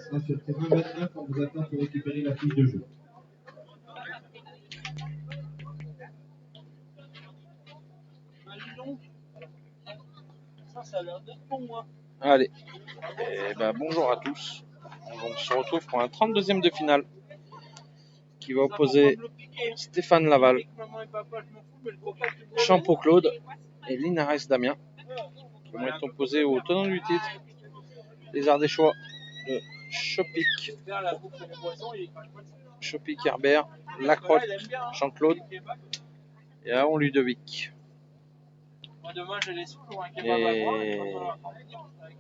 sera sur terrain 29, on vous attend pour récupérer la fiche de jeu. Ça a l'air d'être bon, moi. Allez, et ben, bonjour à tous. On se retrouve pour un 32e de finale qui va opposer Stéphane Laval, Champeau Claude et Linares Damien, qui vont être opposés au tenant du titre, les Ardéchois de Chopic Herbert, Lacrotte, Jean-Claude et Aon Ludovic. Et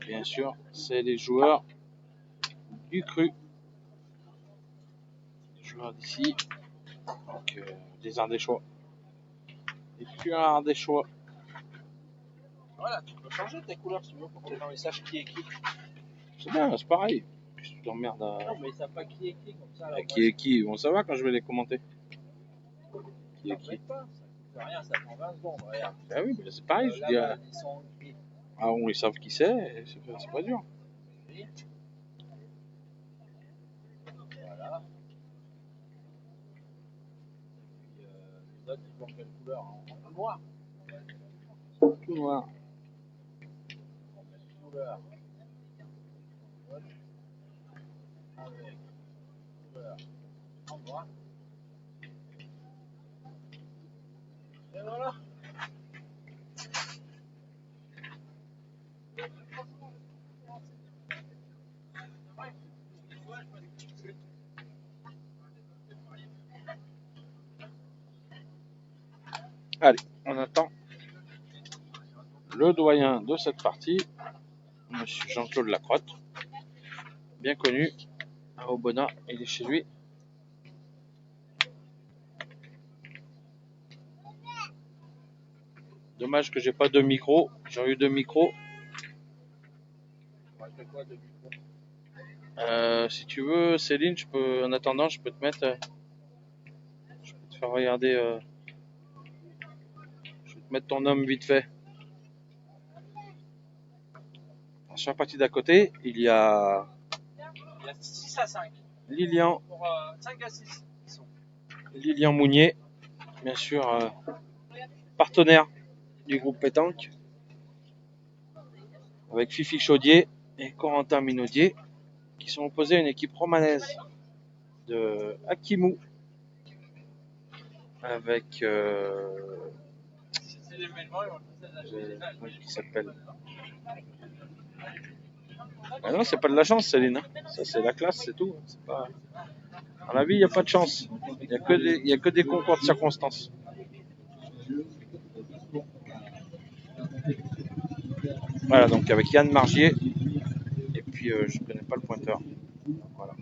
bien sûr, c'est les joueurs du cru, les joueurs d'ici, donc des Ardéchois. Et puis un Ardéchois. Voilà, tu peux changer tes couleurs si tu veux pour que les gens sachent qui est qui. C'est bien, c'est pareil. Qu'est-ce que tu t'emmerdes à... Non, mais ils savent pas qui est qui comme ça. À qui est qui, bon, ça va quand je vais les commenter. Qui est qui. Pas, ça rien, ça prend 20 secondes, regarde. Ah oui, mais c'est pareil, je dis. Ah, on ils savent qui c'est, c'est pas dur. Voilà. Et puis les autres, ils font quelle couleur? En noir. Tout noir. Couleur. Avec couleur en noir. Et voilà. Allez, on attend le doyen de cette partie, monsieur Jean-Claude Lacrotte, bien connu à Aubenas, il est chez lui. Dommage que j'ai pas de micro, j'ai eu deux micros. Si tu veux, Céline, en attendant, je peux te mettre, je peux te faire regarder, je vais te mettre ton homme vite fait. Sur la partie d'à côté, il y a 6 à 5. Lilian, Pour 5 à 6. Lilian Mounier, bien sûr, partenaire du groupe Pétanque, avec Fifi Chaudier et Corentin Minaudier, qui sont opposés à une équipe romanaise de Akimou, avec qui s'appelle. Ah non, c'est pas de la chance, Céline. Ça, c'est la classe, c'est tout. C'est pas... Dans la vie, il n'y a pas de chance. Il n'y a que des concours de circonstances. Voilà, donc avec Yann Margier. Et puis, je connais pas le pointeur. Voilà.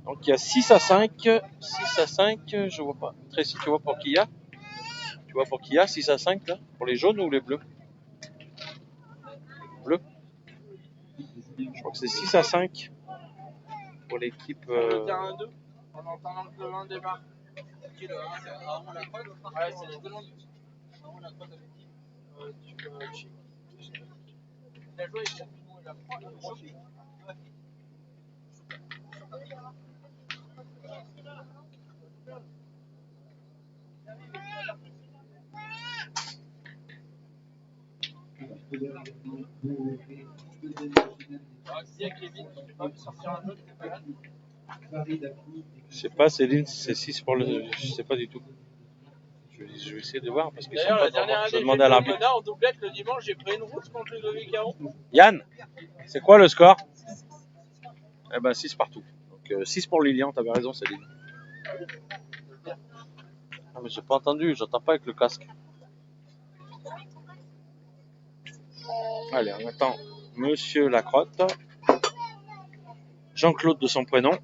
Donc, il y a 6 à 5. 6 à 5, je vois pas. Tracy, tu vois pour qui il y a? Tu vois pour qui il y a 6 à 5 là? Pour les jaunes ou les bleus? Bleus. Je crois que c'est 6 à 5 pour l'équipe. Le terrain 2, en entendant que le 1 démarre. Qui le 1, c'est Aon Lacrotte? Ouais, c'est les deux noms du titre. Aon Lacrotte avec qui? Il a joué avec Champinon et Lacrotte. Je sais pas, Céline, c'est 6 pour le. Je sais pas du tout. Je vais essayer de voir parce que d'ailleurs, la dernière année, je vais demander à l'arbitre. En doublette le dimanche, j'ai pris une route contre Ludovic Aon. Yann, c'est quoi le score? Eh ben 6 partout. Donc 6 pour Lilian, t'avais raison, Céline. Ah, mais j'ai pas entendu, j'entends pas avec le casque. Allez, on attend monsieur Lacrotte. Jean-Claude de son prénom.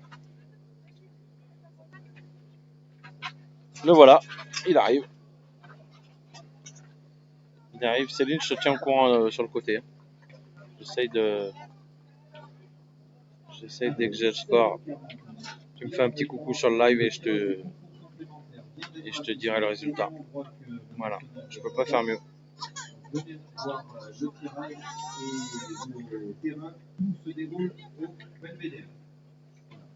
Le voilà, il arrive. Il arrive, Céline, je te tiens au courant sur le côté. J'essaye dès que j'ai le score. Tu me fais un petit coucou sur le live et je te dirai le résultat. Voilà, je peux pas faire mieux. venez voir le tirage et le terrain. Tout se déroule au Belvédère.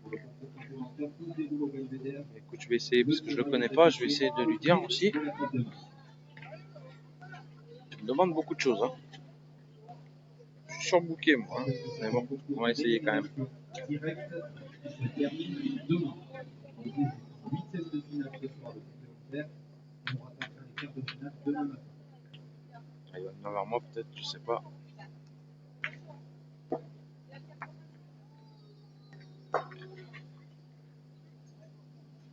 Pour le concours complémentaire, tout se déroule au Belvédère. Écoute, je vais essayer parce que je le connais pas. Je vais essayer de lui dire aussi. Il me demande beaucoup de choses. Hein. Je suis surbooké moi. Hein. Mais bon, on va essayer quand même. Direct se termine demain. On joue jusqu'au 8e de finale ce soir de complémentaire. On rattrapera les quarts de finale demain matin. Il va venir vers moi peut-être, je sais pas.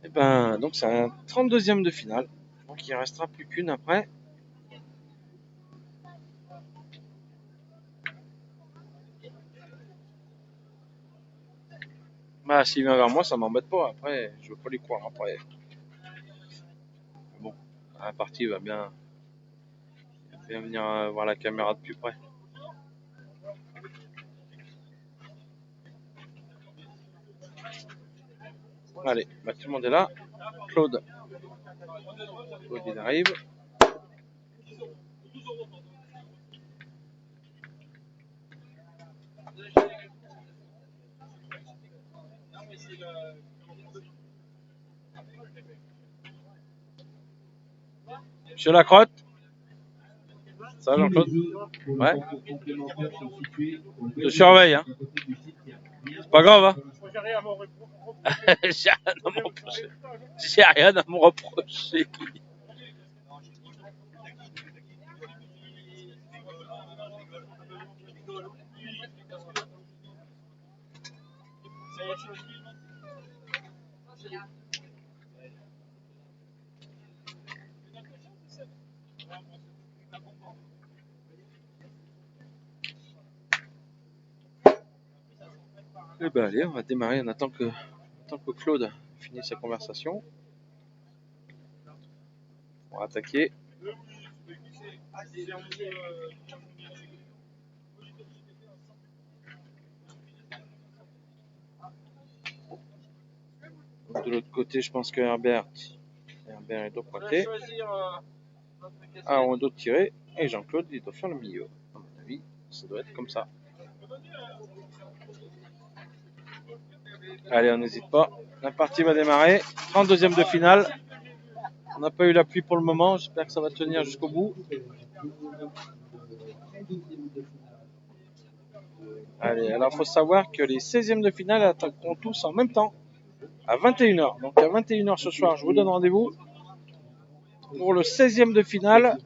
Et ben, donc c'est un 32e de finale. Donc il restera plus qu'une après. Bah s'il vient vers moi, ça m'embête pas. Après, je veux pas lui croire après. Bon, la partie va bien venir voir la caméra de plus près. Allez, bah, tout le monde est là. Claude il arrive. Monsieur Lacrotte. Ça va Jean-Claude? Ouais. Je surveille, hein. C'est pas grave, hein. J'ai rien à me reprocher. J'ai rien à me reprocher. Eh ben allez, on va démarrer. On attend que Claude finisse sa conversation. On va attaquer. Donc, de l'autre côté, je pense que Herbert il doit pointer. On doit tirer. Et Jean-Claude, il doit faire le milieu. À mon avis, ça doit être comme ça. Allez, on n'hésite pas. La partie va démarrer. 32e de finale. On n'a pas eu la pluie pour le moment. J'espère que ça va tenir jusqu'au bout. Allez, alors il faut savoir que les 16e de finale attaqueront tous en même temps à 21h. Donc à 21h ce soir, je vous donne rendez-vous pour le 16e de finale.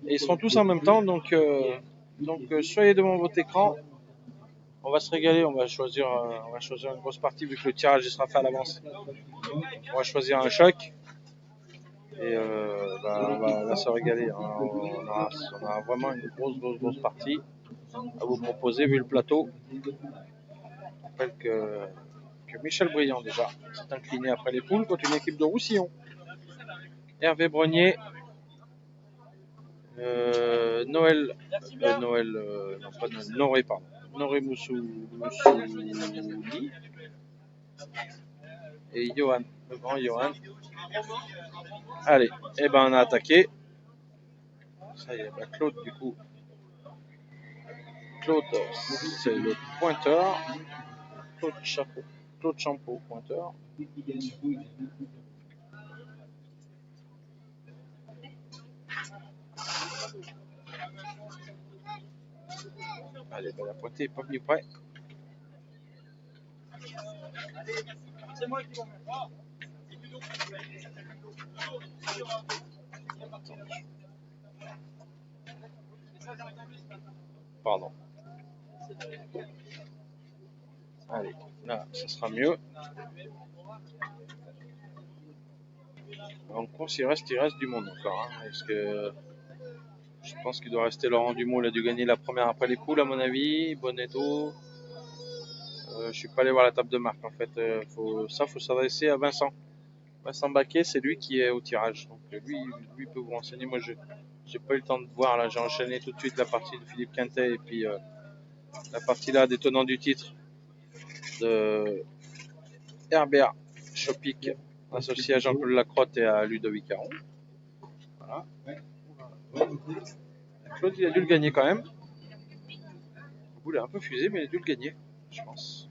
Et ils seront tous en même temps. Donc soyez devant votre écran. On va se régaler. On va choisir une grosse partie vu que le tirage sera fait à l'avance. On va choisir un choc. Et on va se régaler. On aura vraiment une grosse partie à vous proposer vu le plateau. Je rappelle que Michel Briand déjà s'est incliné après les poules contre une équipe de Roussillon. Hervé Brenier, Noré Moussouli et Johan, le grand Johan. Allez, et ben on a attaqué. Ça y est, Claude du coup. Claude, c'est le pointeur. Claude Champeau, pointeur. Allez, la pointée n'est pas venue près. C'est moi qui vais mettre. Pardon. Allez, là, ça sera mieux. En course, il reste du monde encore. Hein, parce que je pense qu'il doit rester Laurent Dumont. Il a dû gagner la première après les poules, à mon avis. Bonetto. Je suis pas allé voir la table de marque en fait. Faut s'adresser à Vincent. Vincent Baquet, c'est lui qui est au tirage. Donc lui peut vous renseigner. Moi, j'ai pas eu le temps de voir. Là, j'ai enchaîné tout de suite la partie de Philippe Quintet et puis la partie là des tenants du titre de Herbert Chopic, associé à Jean-Claude Lacrotte et à Ludovic Caron. Voilà. Claude, il a dû le gagner quand même. Le boule est un peu fusé, mais il a dû le gagner, je pense.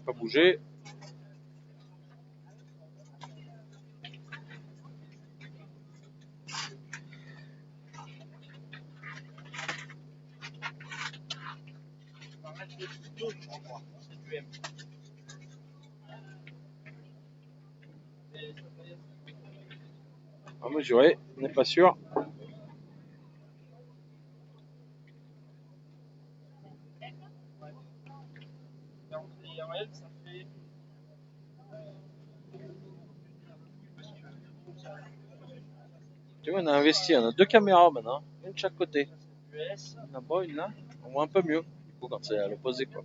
Pas bouger. À mesurer, on n'est pas sûr. Tu vois, on a investi, on a 2 caméras maintenant, une de chaque côté. Une là-bas, une là. On voit un peu mieux, du coup, quand c'est à l'opposé, quoi.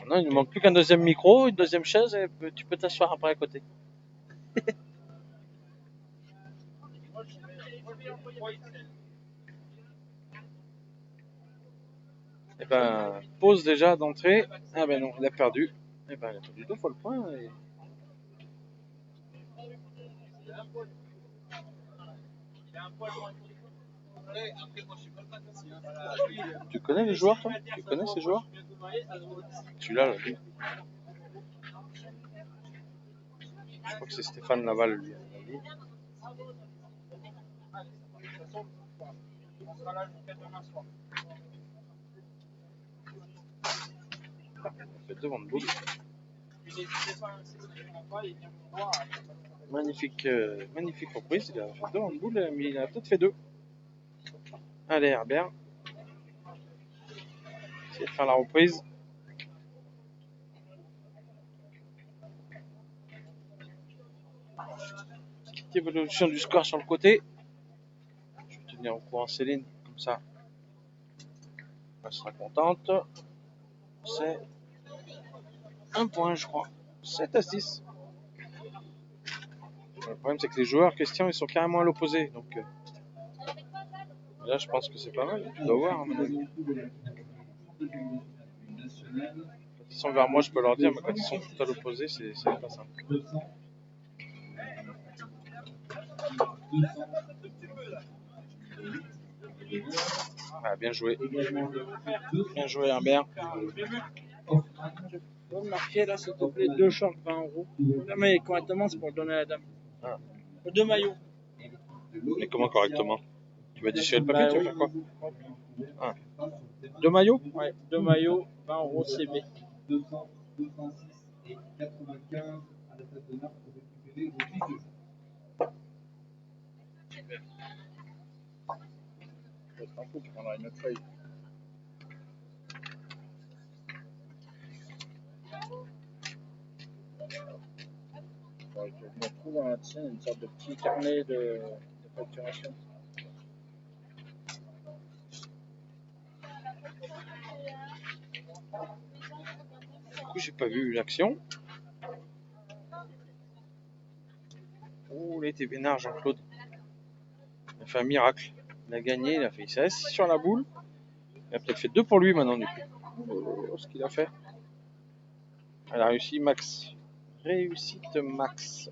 Maintenant, il ne manque plus qu'un deuxième micro, une deuxième chaise, et tu peux t'asseoir après à côté. Et ben, pause déjà d'entrée. Ah ben non, il a perdu. Et ben, il a perdu 2 fois le point. Et... Tu connais les joueurs, toi? Tu connais ces joueurs? Celui-là, là, lui. Je crois que c'est Stéphane Laval, lui. Il fait 2 ventes de boule. Magnifique, magnifique reprise. Il a fait 2 ventes de boule, mais il a peut-être fait 2. Allez, Herbert. Essayez de faire la reprise. Petite évolution du score sur le côté. Je vais tenir au courant Céline, comme ça. Elle sera contente. C'est 1 point, je crois. 7-6. Le problème, c'est que les joueurs, Christian, ils sont carrément à l'opposé. Donc là, je pense que c'est pas mal. Tu dois voir, à mon avis. Quand ils sont vers moi, je peux leur dire, mais quand ils sont tout à l'opposé, c'est pas simple. Ah, bien joué. Bien joué, Herbert. Tu peux marquer là, s'il te plaît, 2 shorts 20 euros. Non, mais correctement, c'est pour le donner à la dame. Ah. 2 maillots. Mais comment correctement? Tu vas déchirer le papier, Bah, tu vas faire quoi? Ah. 2 maillots? Ouais, 2 maillots, 20 euros CB. 200, 206 et 95 à la table de marque pour récupérer vos fiches de jeu. Super. Je t'en fous, tu prendras une autre feuille. Ouais, je me trouve dans la tienne une sorte de petit carnet de facturation. Du coup, j'ai pas vu l'action. Oh, il a été vénard, Jean-Claude. Il a fait un miracle. Il a gagné, il s'est assis sur la boule. Il a peut-être fait 2 pour lui maintenant, du coup. Oh, ce qu'il a fait. Elle a réussi, Max. Réussite, Max.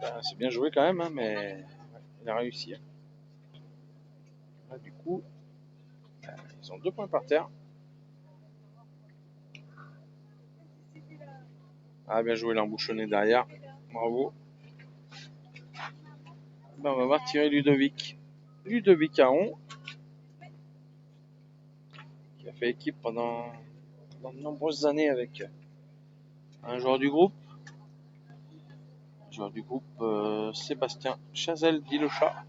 Ben, c'est bien joué quand même, hein, mais il a réussi. Là, du coup, ils ont 2 points par terre. Ah, bien joué l'embouchonné derrière. Bravo. Ben, on va voir tirer Ludovic. Ludovic Aon, qui a fait équipe pendant de nombreuses années avec un joueur du groupe. Joueur du groupe Sébastien Chazelle d'Ilochat.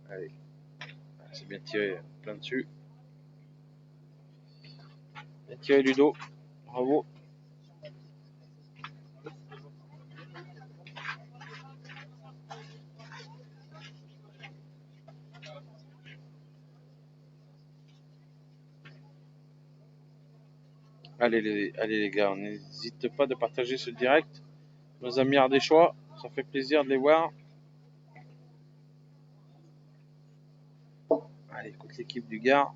Allez, c'est bien tiré, plein dessus. Bien tiré Ludo, bravo. Allez les gars, on n'hésite pas de partager ce direct. Nos amis ardéchois, ça fait plaisir de les voir. toute l'équipe du Gard.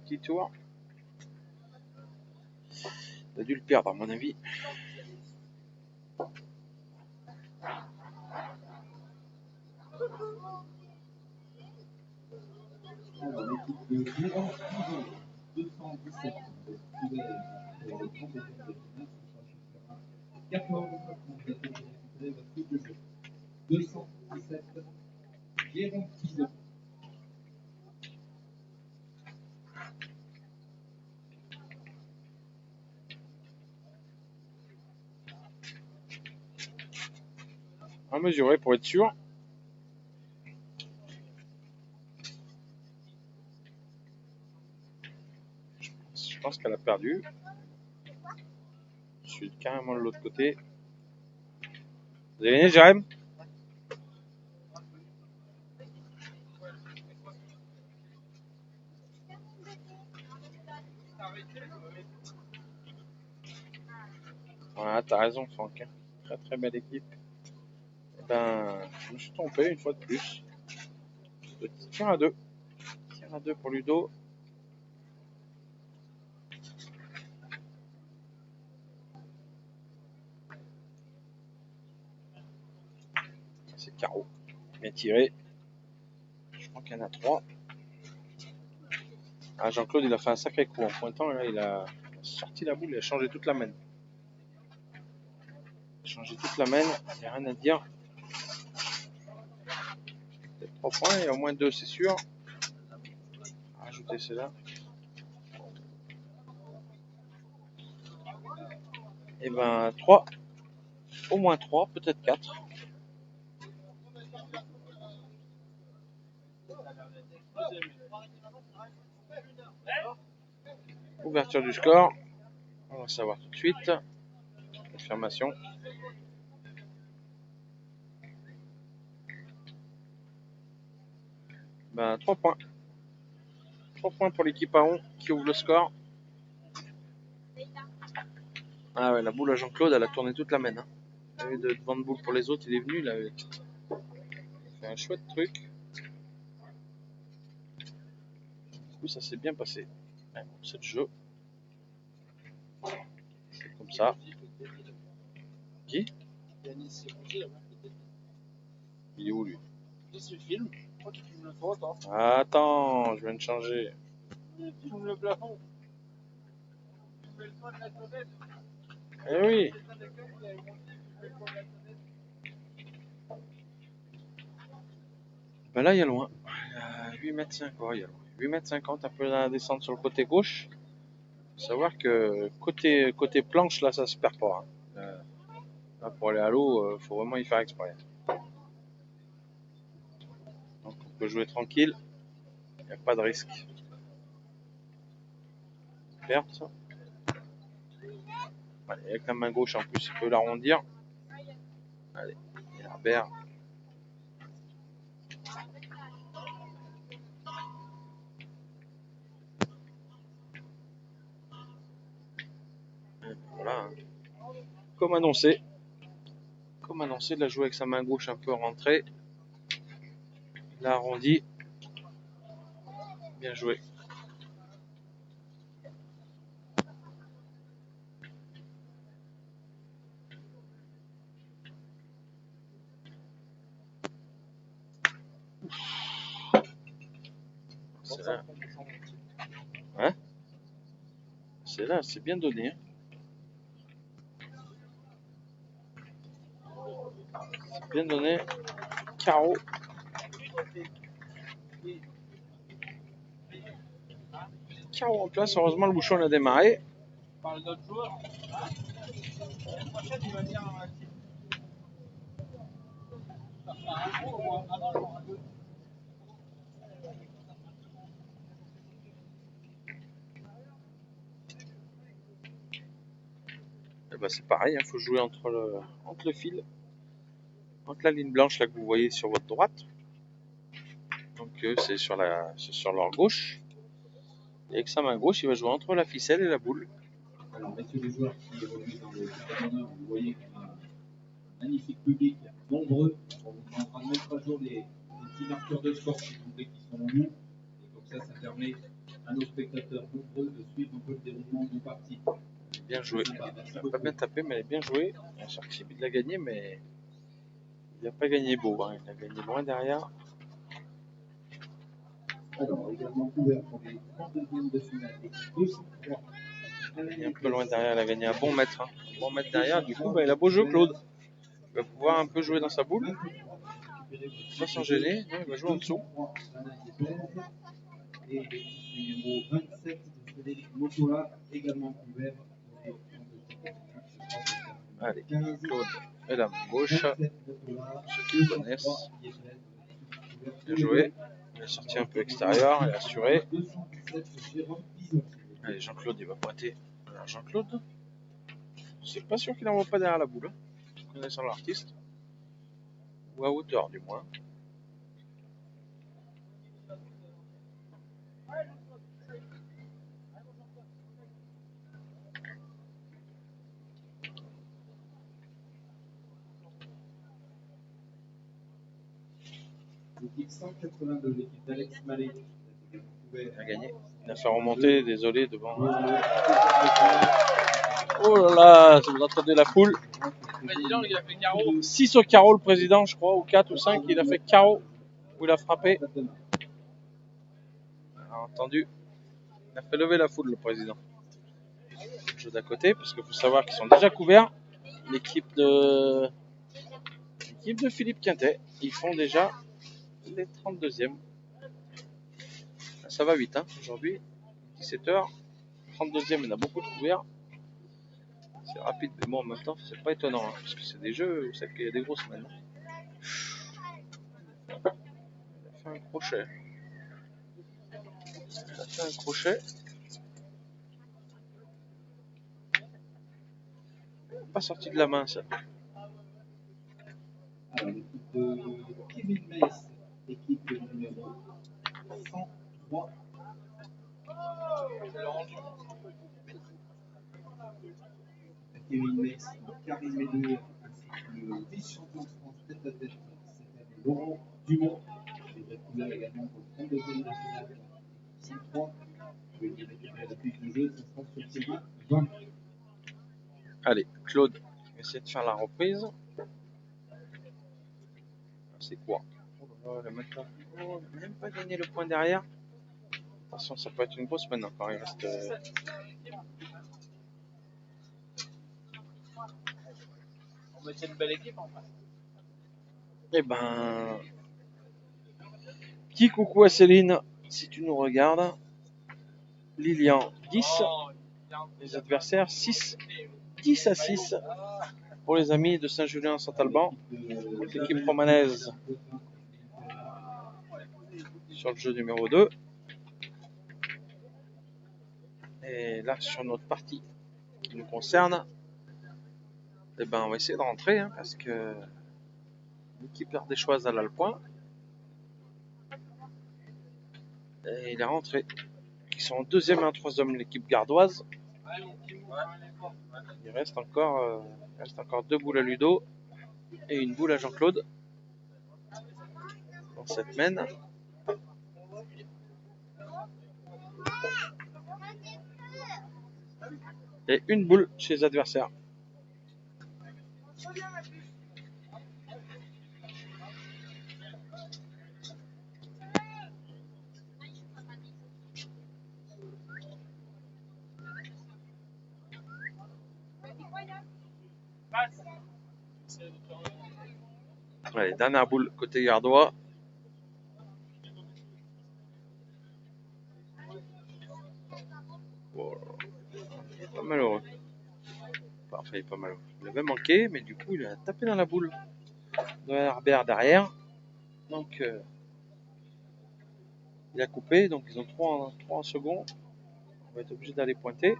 Petit tour. Il a dû le perdre à mon avis. Alors, l'équipe de Véran, 217. Pour le 30 de 14, de jeu. 217. Véran, 10. À mesurer pour être sûr. Je pense qu'elle a perdu. Je suis carrément de l'autre côté. Vous avez gagné, Jérém? Voilà, t'as raison, Franck. Très très belle équipe. Eh ben, je me suis trompé une fois de plus. Petit tir à 2. Tir à 2 pour Ludo. C'est carreau. Bien tiré. Je crois qu'il y en a 3. Ah, Jean-Claude, il a fait un sacré coup en pointant. Là, il a sorti la boule, il a changé toute la main. Il a changé toute la main, il n'y a rien à dire. Peut-être 3 points, il y a au moins 2, c'est sûr. Rajouter cela. Et ben 3. Au moins 3, peut-être 4. Ouverture du score. On va savoir tout de suite. Confirmation. Ben 3 points. 3 points pour l'équipe Aon qui ouvre le score. Ah ouais, la boule à Jean-Claude, elle a tourné toute la main. Hein. Il y avait de devant de boule pour les autres, il est venu, il a fait un chouette truc. Du coup, ça s'est bien passé. C'est le jeu. C'est comme ça. Qui? Il est où lui? Attends, je viens de changer. Le plafond. Eh oui. Ben là, il y a loin. 8,50 m. Ouais, il y a loin. 8,50 m, un peu dans la descente sur le côté gauche. Faut savoir que côté planche, là, ça se perd pas. Hein. Là, pour aller à l'eau, faut vraiment y faire exprès. Donc, on peut jouer tranquille. Il n'y a pas de risque. Perdre ça. Allez, avec la main gauche, en plus, il peut l'arrondir. Allez, Herbert. Voilà. Comme annoncé, il a joué avec sa main gauche un peu rentrée. Il a arrondi. Bien joué. C'est là. Hein? C'est là, c'est bien donné. Hein. C'est bien donné. Carreau. Carreau en place. Heureusement, le bouchon a démarré. Parle d'autres joueurs. La prochaine, il va venir en actif. Ben, c'est pareil, il faut jouer entre le fil, entre la ligne blanche là que vous voyez sur votre droite. Donc c'est sur leur gauche. Et avec sa main gauche, il va jouer entre la ficelle et la boule. Alors, messieurs les joueurs qui évoluent dans le honneur, vous voyez qu'on a magnifique public, nombreux. On est en train de mettre à jour les petits marqueurs de score si vous voulez qui sont en nous. Et comme ça permet à nos spectateurs nombreux de suivre un peu le déroulement de partie. Bien joué. Il n'a pas bien tapé, mais elle est bien joué. Sharkship, il l'a gagné, mais il n'a pas gagné beau. Hein. Il a gagné loin derrière. Alors, également couvert pour les 32e de finale. 203. Il a gagné un peu loin derrière. Il a gagné un bon mètre. Hein. Un bon mètre derrière. Du coup, il a beau jeu, Claude. Il va pouvoir un peu jouer dans sa boule. Sans s'en gêner. Il va jouer en dessous. Et numéro 27 de Frédéric Motola, également couvert. Allez, Claude et la main gauche. Ceux qui connaissent. Bien joué. Il est sorti un peu extérieur, il est assuré. Allez, Jean-Claude, il va pointer. Alors, Jean-Claude, c'est pas sûr qu'il n'envoie pas derrière la boule, connaissant l'artiste. Ou à hauteur, du moins. L'équipe 182, l'équipe d'Alex Mallet. Il a gagné. Il a fait remonter, désolé, devant. Oh là là, vous entendez la foule. Le président, il a fait carreau. 6 au carreau, le président, je crois, ou 4 ou 5. Il a fait carreau, où il a frappé. On a entendu. Il a fait lever la foule, le président. Le jeu d'à côté, parce qu'il faut savoir qu'ils sont déjà couverts. L'équipe de Philippe Quintet. Ils font déjà les 32e. Ça va vite, hein, aujourd'hui. 17h. 32e, il y en a beaucoup de couverts. C'est rapide, mais bon, en même temps, c'est pas étonnant, hein, parce que c'est des jeux, c'est qu'il y a des grosses semaines. Il a fait un crochet. Pas sorti de la main, ça. Alors, l'équipe de Kevin Mace, équipe numéro 103. Kevin Mace, Karim Médeux, ainsi que le vice-champion de France tête à tête, c'était Laurent Dumont. Il est couvert également pour le 32e de finale, 103. Je vais lui récupérer la fiche de jeu, ça sera sur terrain 20. Allez, Claude, on va essayer de faire la reprise. C'est quoi? Oh, le mec là. Oh, il n'a même pas gagné le point derrière. Attention, ça peut être une grosse semaine encore. Il reste. On mettait une belle équipe en face. Eh ben. Petit coucou à Céline, si tu nous regardes. Lilian, 10. Les adversaires, 6. 10 à 6 pour les amis de Saint-Julien-Saint-Alban. L'équipe romanaise sur le jeu numéro 2. Et là, sur notre partie qui nous concerne, eh ben, on va essayer de rentrer, hein, parce que l'équipe ardéchoise a le point. Et il est rentré. Ils sont en 2e et en 3e, l'équipe gardoise. Il reste encore 2 boules à Ludo et une boule à Jean-Claude dans cette mène. Et une boule chez les adversaires. Allez, dernière boule côté gardois. Oh, il est pas malheureux. Parfait, il est pas malheureux. Il avait manqué, mais du coup, il a tapé dans la boule de Herbert derrière. Donc, il a coupé. Donc, ils ont 3 en second. On va être obligé d'aller pointer.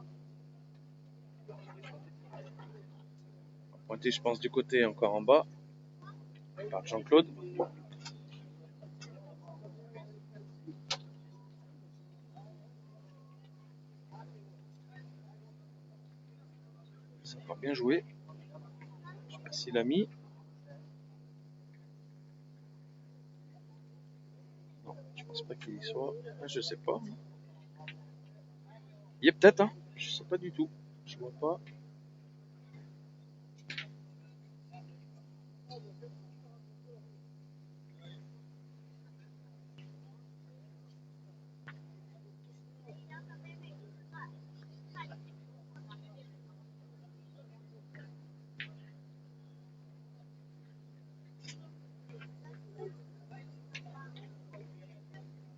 On va pointer, je pense, du côté encore en bas. Par Jean-Claude. C'est encore bien joué. Je sais pas s'il a mis. Non, je pense pas qu'il y soit. Je sais pas. Il y est peut-être, hein. Je sais pas du tout. Je vois pas.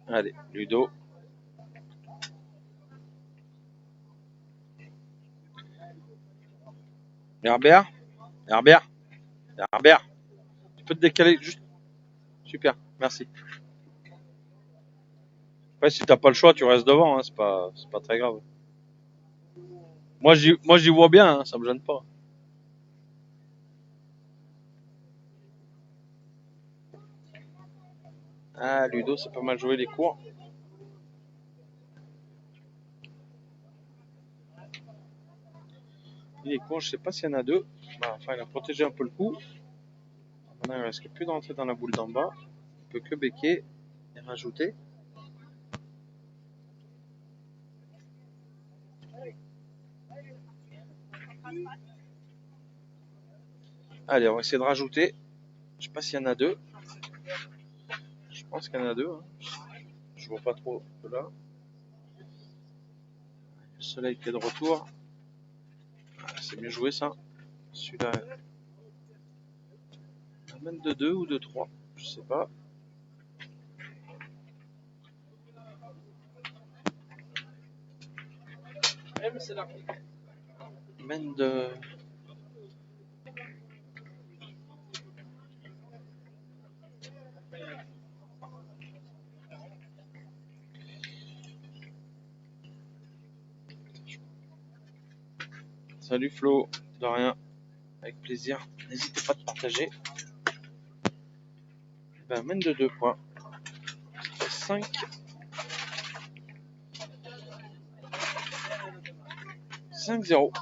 Allez, Ludo. Herbert. Herbert. Herbert. Tu peux te décaler juste. Super, merci. Après, si t'as pas le choix, tu restes devant, hein, c'est pas très grave. Moi, j'y vois bien, hein, ça me gêne pas. Ah, Ludo, c'est pas mal joué les cours. Les cours, je sais pas s'il y en a deux. Bah, enfin, il a protégé un peu le coup. Maintenant, il risque plus d'entrer dans la boule d'en bas. Il peut que becquer et rajouter. Allez, on va essayer de rajouter. Je sais pas s'il y en a deux. Je pense qu'il y en a deux. Hein. Je vois pas trop de là. Le soleil qui est de retour. Ah, c'est mieux joué ça. Celui-là. Même de 2 ou de 3. Je sais pas. Mène de. Salut Flo, de rien, avec plaisir. N'hésitez pas à partager. Ben, mène de 2 points. 5. 5-0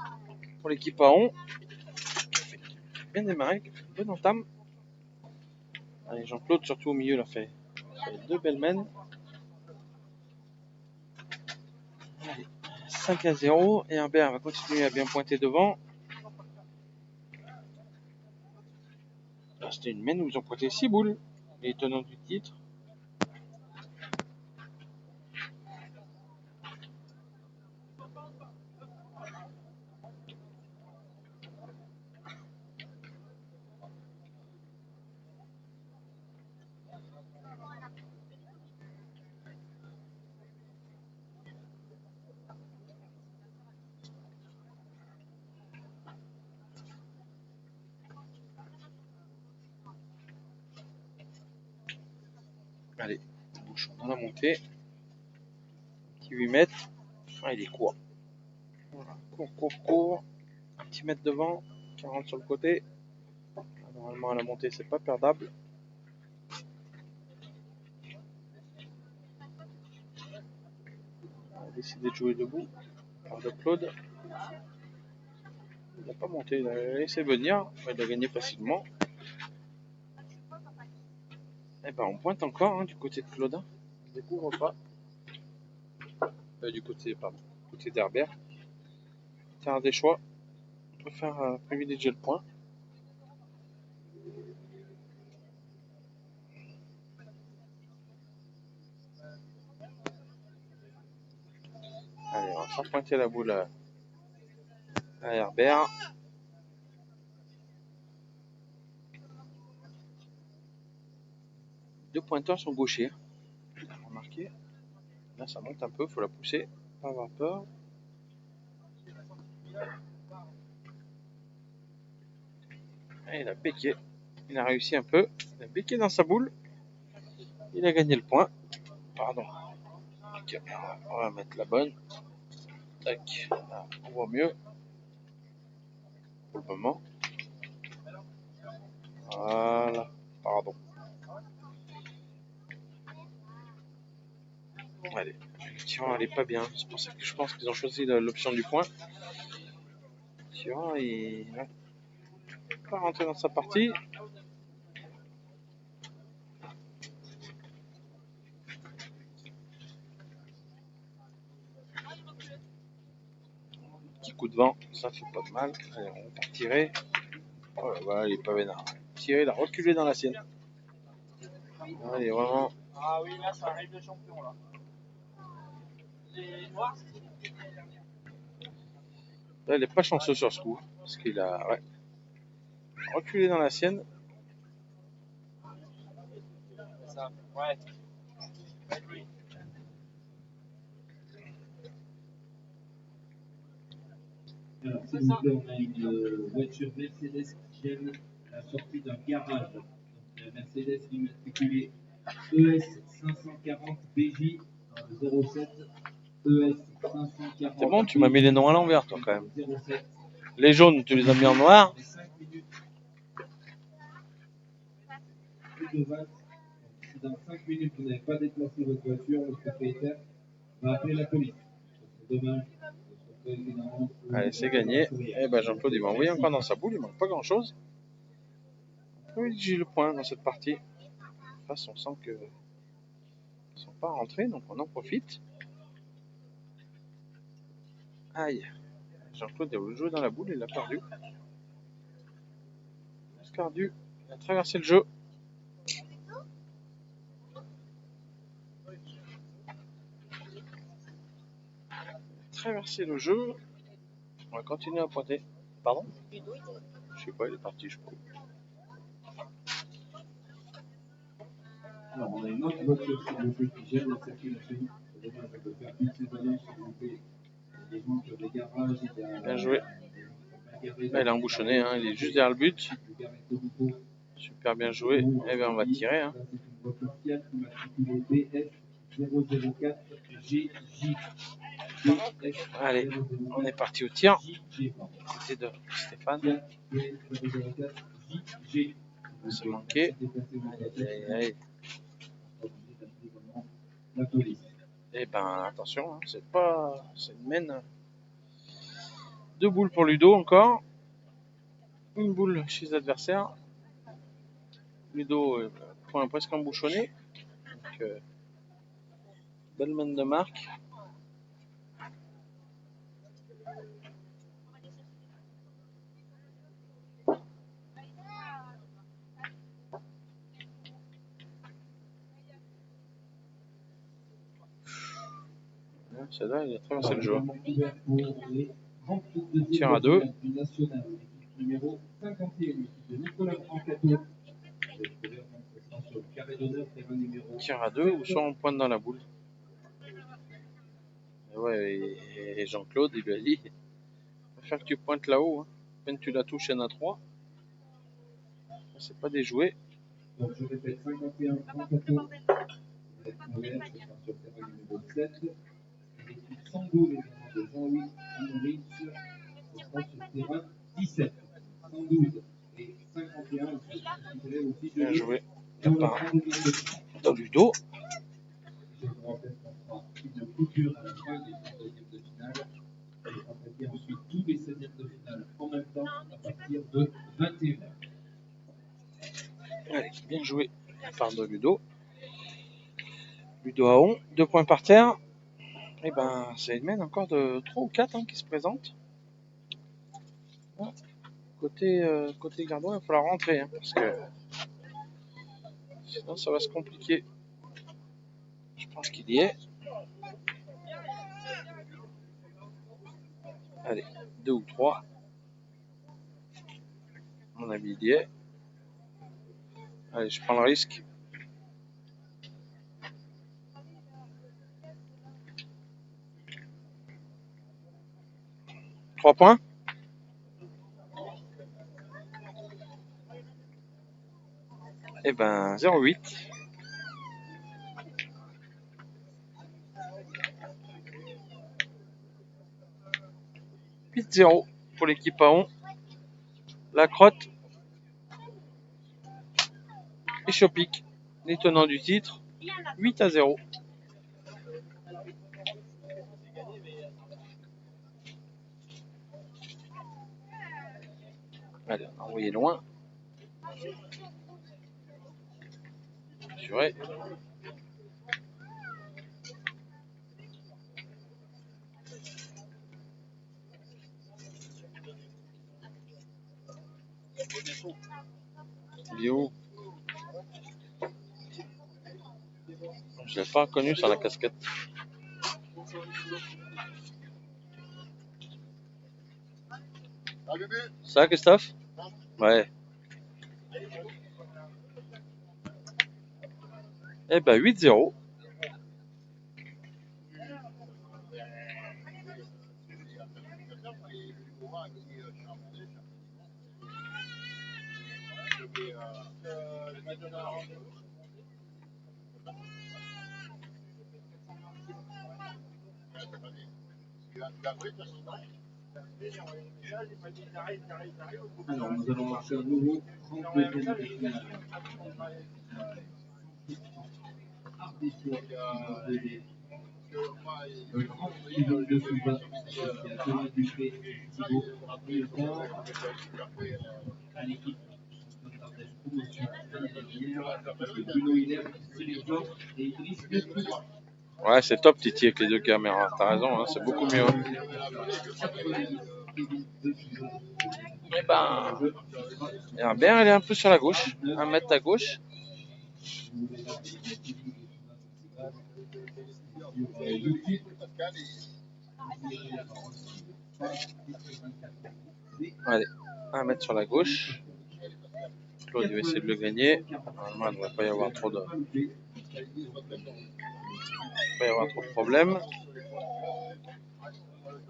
pour l'équipe à on. Bien démarré, bonne entame. Allez, Jean-Claude, surtout au milieu, là, fait 2 belles mènes. Allez, 5-0. Et Herbert va continuer à bien pointer devant. C'était une mène où ils ont pointé 6 boules. Les tenants du titre. Allez, bouchon dans la montée. Petit 8 mètres. Ah, il est court. Voilà, court. Un petit mètre devant. 40 sur le côté. Normalement, à la montée, c'est pas perdable. On a décidé de jouer debout. Par de Claude. Il n'a pas monté, il a laissé venir. Il a gagné facilement. Et ben, on pointe encore hein, du côté de Claude. On ne découvre pas. Du côté d'Herbert. Faire des choix. On préfère privilégier le point. Allez, on va faire pointer la boule à Herbert. Deux pointeurs sont gauchers. Remarquez. Là, ça monte un peu, il faut la pousser. Pas avoir peur. Et il a béqué. Il a réussi un peu. Il a béqué dans sa boule. Il a gagné le point. Pardon. Okay. On va mettre la bonne. Tac. Là, on voit mieux. Pour le moment. Voilà. Pardon. Allez. Le tirant, elle est pas bien. C'est pour ça que je pense qu'ils ont choisi l'option du point. Le tirant, il va pas rentrer dans sa partie. coup de vent, ça fait pas de mal. Allez, on va tirer. Oh là, voilà, il est pas vénard. Tirer, il a reculé dans la sienne. Allez, vraiment. Ah oui, là, ça arrive le champion, là. Les noirs, c'est l'année dernière. Là, il est pas chanceux sur ce coup. Parce qu'il a reculé dans la sienne. Ça, ouais. Alors, s'il vous plaît, on a une voiture Mercedes qui gêne la sortie d'un garage. Donc, la Mercedes immatriculée ES 540 BJ 07 ES 540. C'est bon, tu m'as mis les noms à l'envers, toi, quand même. 07. Les jaunes, tu les as mis en noir. 5 minutes. Plus de 20. Donc, si dans 5 minutes vous n'avez pas déplacé votre voiture, le propriétaire va appeler la police. C'est dommage. Allez, c'est gagné. Et ben Jean-Claude, il m'a envoyé encore dans sa boule, il manque pas grand-chose. Oui, j'ai le point dans cette partie. De toute façon, on sent qu'ils ne sont pas rentrés, donc on en profite. Aïe. Jean-Claude a voulu jouer dans la boule, il l'a perdu. Il a perdu. Il a traversé le jeu. Traverser le jeu. On va continuer à pointer. Pardon? Je sais pas, il est parti, je crois. Alors, on a une autre voiture sur le jeu qui gêne la circulation. C'est dommage, on peut faire toutes ces annonces s'il vous plaît. Il y a des gens qui ont des garages, il y a Bien joué. Là, il est embouchonné, hein, il est juste derrière le but. Super bien joué. Et bien, on va tirer. Hein. C'est une voiture Fiat immatriculée BF 004 GJ. Allez, on est parti au tir. C'était de Stéphane. On s'est manqué. Allez. Et ben attention, hein, c'est pas. C'est une mène. 2 boules pour Ludo encore. Une boule chez l'adversaire. Ludo point presque embouchonné. Donc, belle mène de marque. Celle-là, il a traversé le jeu. Tir à 2. Tir à 2 ou soit on pointe dans la boule. Et ouais, et Jean-Claude, il lui a dit, il va faire que tu pointes là-haut. Hein. Quand tu la touches, il y en a 3. C'est pas des jouets. Donc je répète, 51 34. Sur terrain numéro 7. L'équipe 112 également de Jean-Louis Amoritz. Ce sera sur terrain 17. 112 et 51. Aussi bien joué. Dans Ludo. Je vous rappelle qu'on fera une coupure à la fin des 32e de finale. Et attaquer ensuite tous les 16e de finale en même temps à partir de 21h. Allez, bien joué. La part de Ludo. Ludo à on. 2 points par terre. Et ben, c'est une mène encore de 3 ou 4 hein, qui se présente. Ouais. Côté Gardon, il va falloir rentrer hein, parce que sinon ça va se compliquer. Je pense qu'il y est. Allez, 2 ou 3. Mon ami, il y est. Allez, je prends le risque. Trois points. Et ben 0,8. « 8-0 pour l'équipe à on. La Crotte et Chopic, les tenants du titre, 8-0. Allez, on a envoyé loin. Assuré. Il est où? Je l'ai pas reconnu sur la casquette. Ça va, Christophe? Ouais. Eh ben 8-0. Alors, nous allons marcher un nouveau 32e de finale. Le grand Yvon de Souza, associé à Thomas Dufay et Thibaut Milton, à l'équipe d'Ardèche Promotion de Bruno Hiller, Cyril Job et Idriss Messi. Ouais, c'est top Titi avec les deux caméras. T'as raison, hein, c'est beaucoup mieux. Eh ben, Herbert, elle est un peu sur la gauche. 1 mètre à gauche. Allez, 1 mètre sur la gauche. Claude va essayer de le gagner. Normalement, il ne devrait pas y avoir trop de problèmes.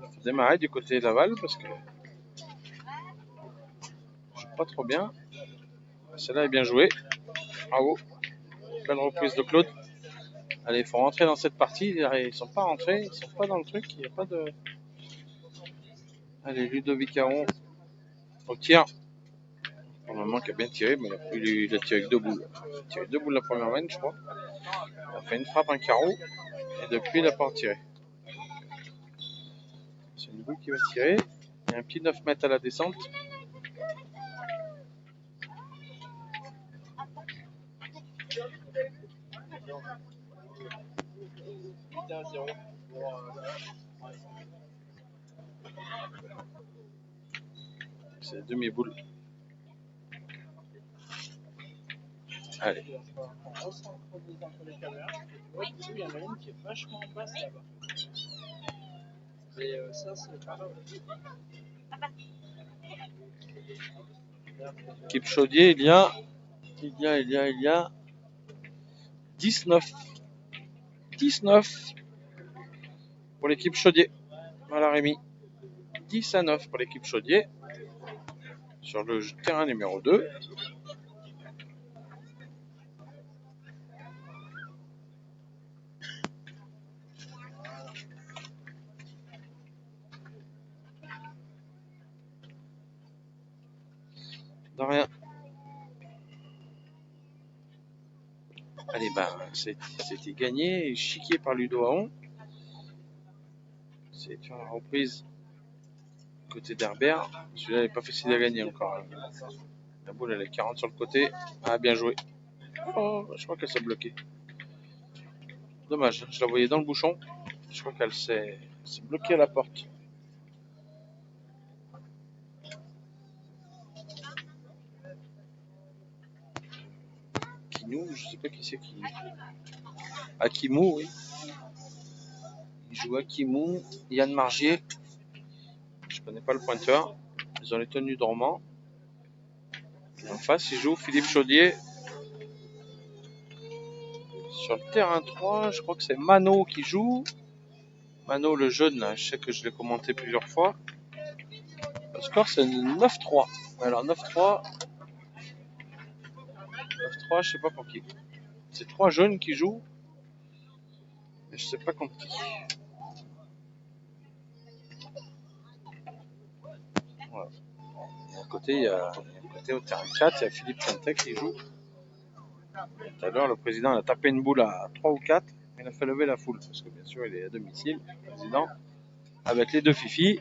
Il faut démarrer du côté Laval parce que je joue pas trop bien. Celle-là est bien jouée. Bravo. Belle reprise de Claude. Allez, il faut rentrer dans cette partie. Ils sont pas rentrés, ils sont pas dans le truc. Il n'y a pas de. Allez, Ludovic Aron au tir. Pour le moment, qui a bien tiré, mais il a tiré avec 2 boules. Il a tiré 2 boules la première main, je crois. Il a fait une frappe, un carreau. Et depuis, il n'a pas retiré. C'est une boule qui va tirer. Il y a un petit 9 mètres à la descente. C'est demi-boule. Allez. Oui, il y en a une qui est vachement basse là-bas. Et ça, c'est pas grave. Équipe Chaudier, il y a 19 pour l'équipe Chaudier. Voilà Rémi. 10-9 pour l'équipe Chaudier. Sur le terrain numéro 2. De rien. Allez, c'était gagné et chiqué par Ludo Aon. C'est une reprise côté d'Herbert. Celui-là n'est pas facile à gagner encore. La boule, elle est 40 sur le côté. Ah, bien joué. Oh, je crois qu'elle s'est bloquée. Dommage, je la voyais dans le bouchon. Je crois qu'elle s'est bloquée à la porte. Kinou, je sais pas qui c'est qui. Akimou, oui. Il joue Akimou, Yann Margier. Je connais pas le pointeur. Ils ont les tenues dormants. En face, il joue Philippe Chaudier. Sur le terrain 3, je crois que c'est Mano qui joue. Mano, le jeune, là, je sais que je l'ai commenté plusieurs fois. Le score, c'est 9-3. Alors, 9-3. 9-3, je sais pas pour qui. C'est 3 jeunes qui jouent. Mais je sais pas contre qui. Voilà. Et à côté, il y a au terrain 4, il y a Philippe Chantek qui joue. Tout à l'heure, le président a tapé une boule à 3 ou 4. Il a fait lever la foule. Parce que bien sûr, il est à domicile, le président. Avec les deux fifis.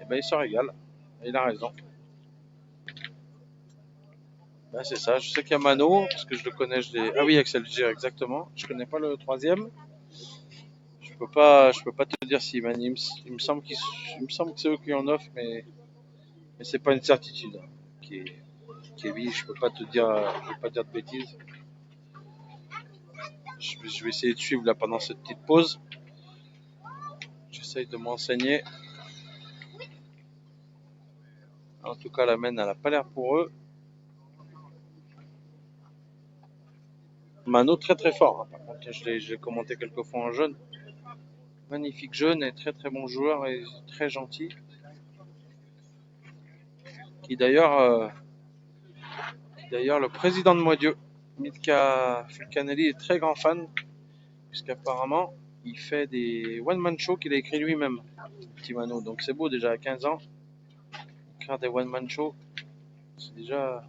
Et ben, il se régale. Et il a raison. Ben, c'est ça. Je sais qu'il y a Mano, parce que je le connais. Ah oui, Axel Gir, exactement. Je connais pas le troisième. Je peux pas te dire si il me semble que c'est eux qui en offrent, mais c'est pas une certitude. Kevin, je peux pas te dire, je vais pas dire de bêtises. Je vais essayer de suivre là pendant cette petite pause. J'essaye de m'enseigner. En tout cas, la main, elle n'a pas l'air pour eux. Mano très très fort. Par contre, je l'ai commenté quelques fois en jeune. Magnifique jeune et très très bon joueur et très gentil. Qui d'ailleurs, le président de Moidieu, Mitka Fulcanelli, est très grand fan. Puisqu'apparemment, il fait des one-man shows qu'il a écrit lui-même. Petit Mano. Donc c'est beau déjà à 15 ans. Écrire des one-man shows, c'est déjà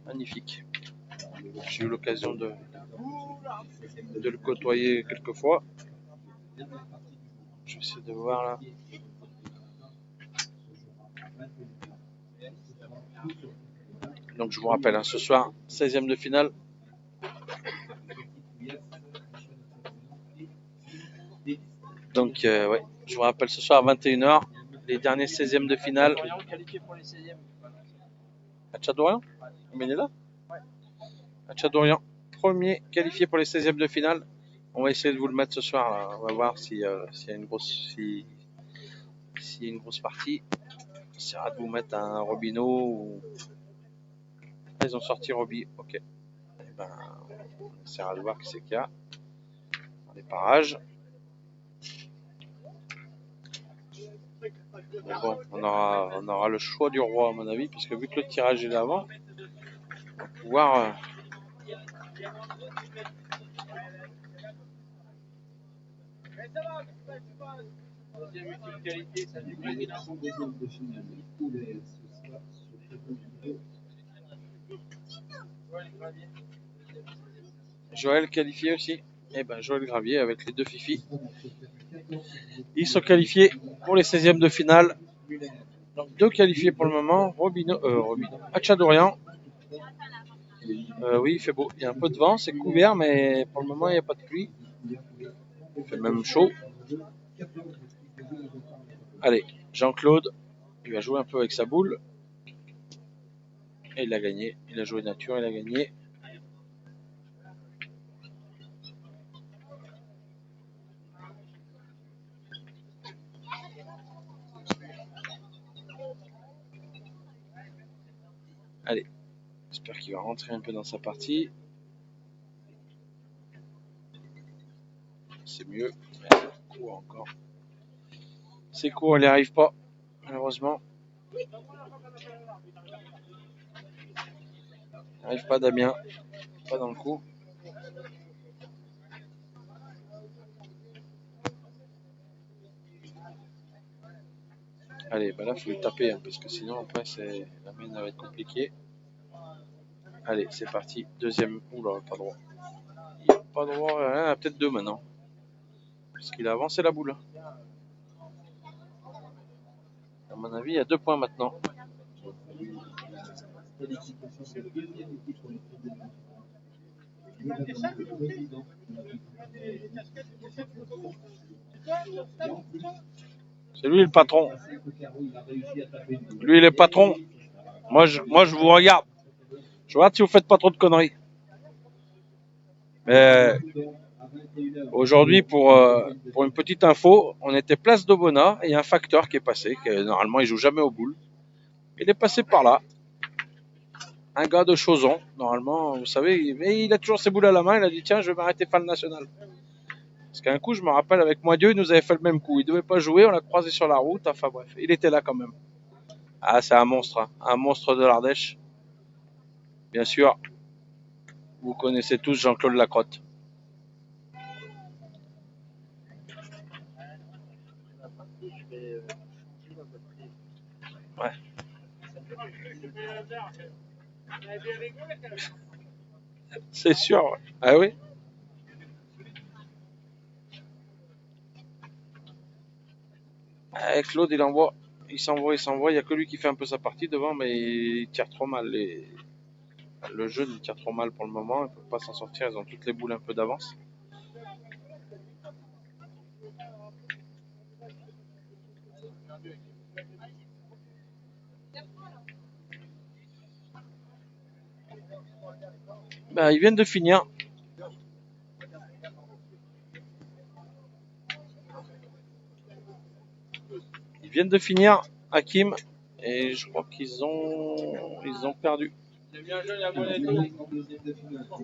magnifique. J'ai eu l'occasion de le côtoyer quelques fois. Je vais essayer de voir là. Donc je vous rappelle, ce soir, 16e de finale. Donc ouais, je vous rappelle ce soir à 21h, les derniers 16e de finale. À Tchadorian, il est là. À Tchadorian, premier qualifié pour les 16e de finale. On va essayer de vous le mettre ce soir. Là. On va voir s'il y a une grosse, s'il y a une grosse partie. On essaiera de vous mettre un Robino ou... Ah, ils ont sorti Roby, ok. Eh ben, on essaiera de voir qui c'est qu'il y a dans les parages. Mais bon, on aura le choix du roi à mon avis, parce que vu que le tirage est là avant, on va pouvoir... Joël qualifié aussi. Eh ben Joël Gravier avec les deux Fifi. Ils sont qualifiés pour les 16e de finale. Donc deux qualifiés pour le moment. Robino. Tchadorian. Oui, il fait beau. Il y a un peu de vent, c'est couvert, mais pour le moment, il n'y a pas de pluie. Il fait même chaud. Allez, Jean-Claude, il va jouer un peu avec sa boule. Et il a gagné. Il a joué nature, il a gagné. Allez, j'espère qu'il va rentrer un peu dans sa partie. C'est mieux. Court encore. C'est court, il n'y arrive pas, malheureusement. Il n'arrive pas Damien. Pas dans le coup. Allez, bah là, il faut lui taper, hein, parce que sinon, après, la main va être compliquée. Allez, c'est parti. Deuxième. Oula, pas droit. Il n'a pas droit. Il a peut-être deux maintenant. Parce qu'il a avancé la boule. À mon avis, il y a 2 points maintenant. C'est lui le patron. Lui, il est patron. Moi, je vous regarde. Je regarde si vous faites pas trop de conneries. Mais aujourd'hui, pour une petite info, on était place d'Obona et il y a un facteur qui est passé. Normalement, il joue jamais aux boules. Il est passé par là. Un gars de Chauzon, normalement, vous savez, mais il a toujours ses boules à la main. Il a dit tiens, je vais m'arrêter faire le national. Parce qu'un coup, je me rappelle, avec Moidieu, il nous avait fait le même coup. Il devait pas jouer, on l'a croisé sur la route. Enfin bref, il était là quand même. Ah, c'est un monstre, hein. Un monstre de l'Ardèche. Bien sûr, vous connaissez tous Jean-Claude Lacrotte. Ouais. C'est sûr, ouais. Ah oui. Claude, il envoie. Il s'envoie. Il n'y a que lui qui fait un peu sa partie devant, mais il tire trop mal. Le jeu, il tire trop mal pour le moment. Ils ne peuvent pas s'en sortir. Ils ont toutes les boules un peu d'avance. Bah, ils viennent de finir. Ils viennent de finir, Hakim, et je crois qu'ils ont perdu. C'est bien jeune, il y a bon Alors, et il tout. arrive en deuxième de finale, c'est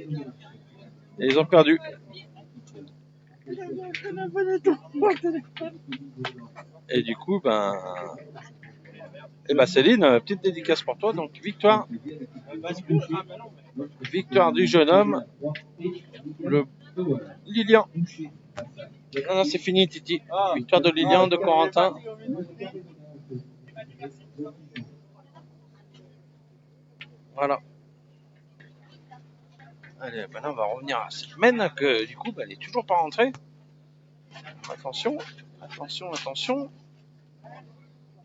une Et ils ont perdu. Et du coup, Céline, petite dédicace pour toi. Donc, victoire du jeune homme, le Lilian. Non, c'est fini, Titi. Victoire de Lilian, de Corentin. Voilà. Allez, là, on va revenir à cette mène que du coup, elle est toujours pas rentrée. Attention.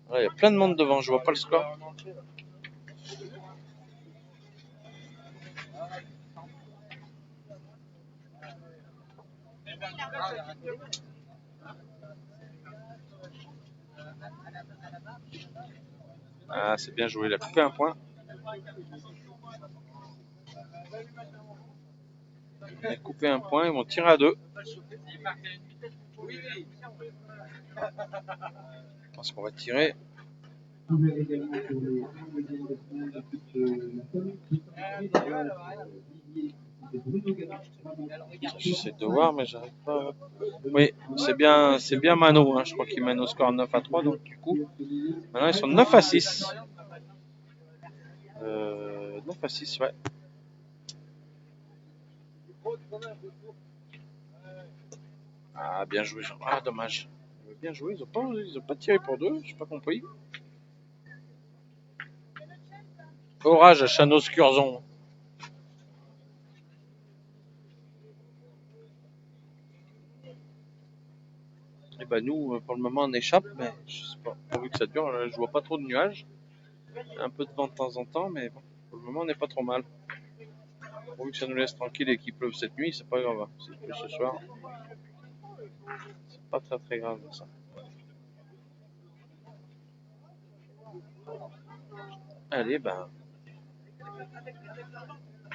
Là, il y a plein de monde devant, je vois pas le score. Ah, c'est bien joué, il a coupé un point. Il a coupé un point, ils vont tirer à 2. Parce qu'on va tirer. J'essaie de voir, mais j'arrive pas. Oui, c'est bien Mano. Hein. Je crois qu'il mène au score 9 à 3. Donc, du coup, maintenant ils sont 9 à 6. 9 à 6, ouais. Ah, bien joué, Jean. Ah, dommage. Bien joué, ils ont pas tiré pour 2, j'ai pas compris. Orage à Chanos-Curzon. Et bah nous, pour le moment, on échappe, mais je sais pas, pourvu que ça dure, là, je vois pas trop de nuages. Un peu de vent de temps en temps, mais bon, pour le moment, on n'est pas trop mal. Pourvu que ça nous laisse tranquille et qu'il pleuve cette nuit, c'est pas grave. C'est plus ce soir. C'est pas très très grave ça. Allez,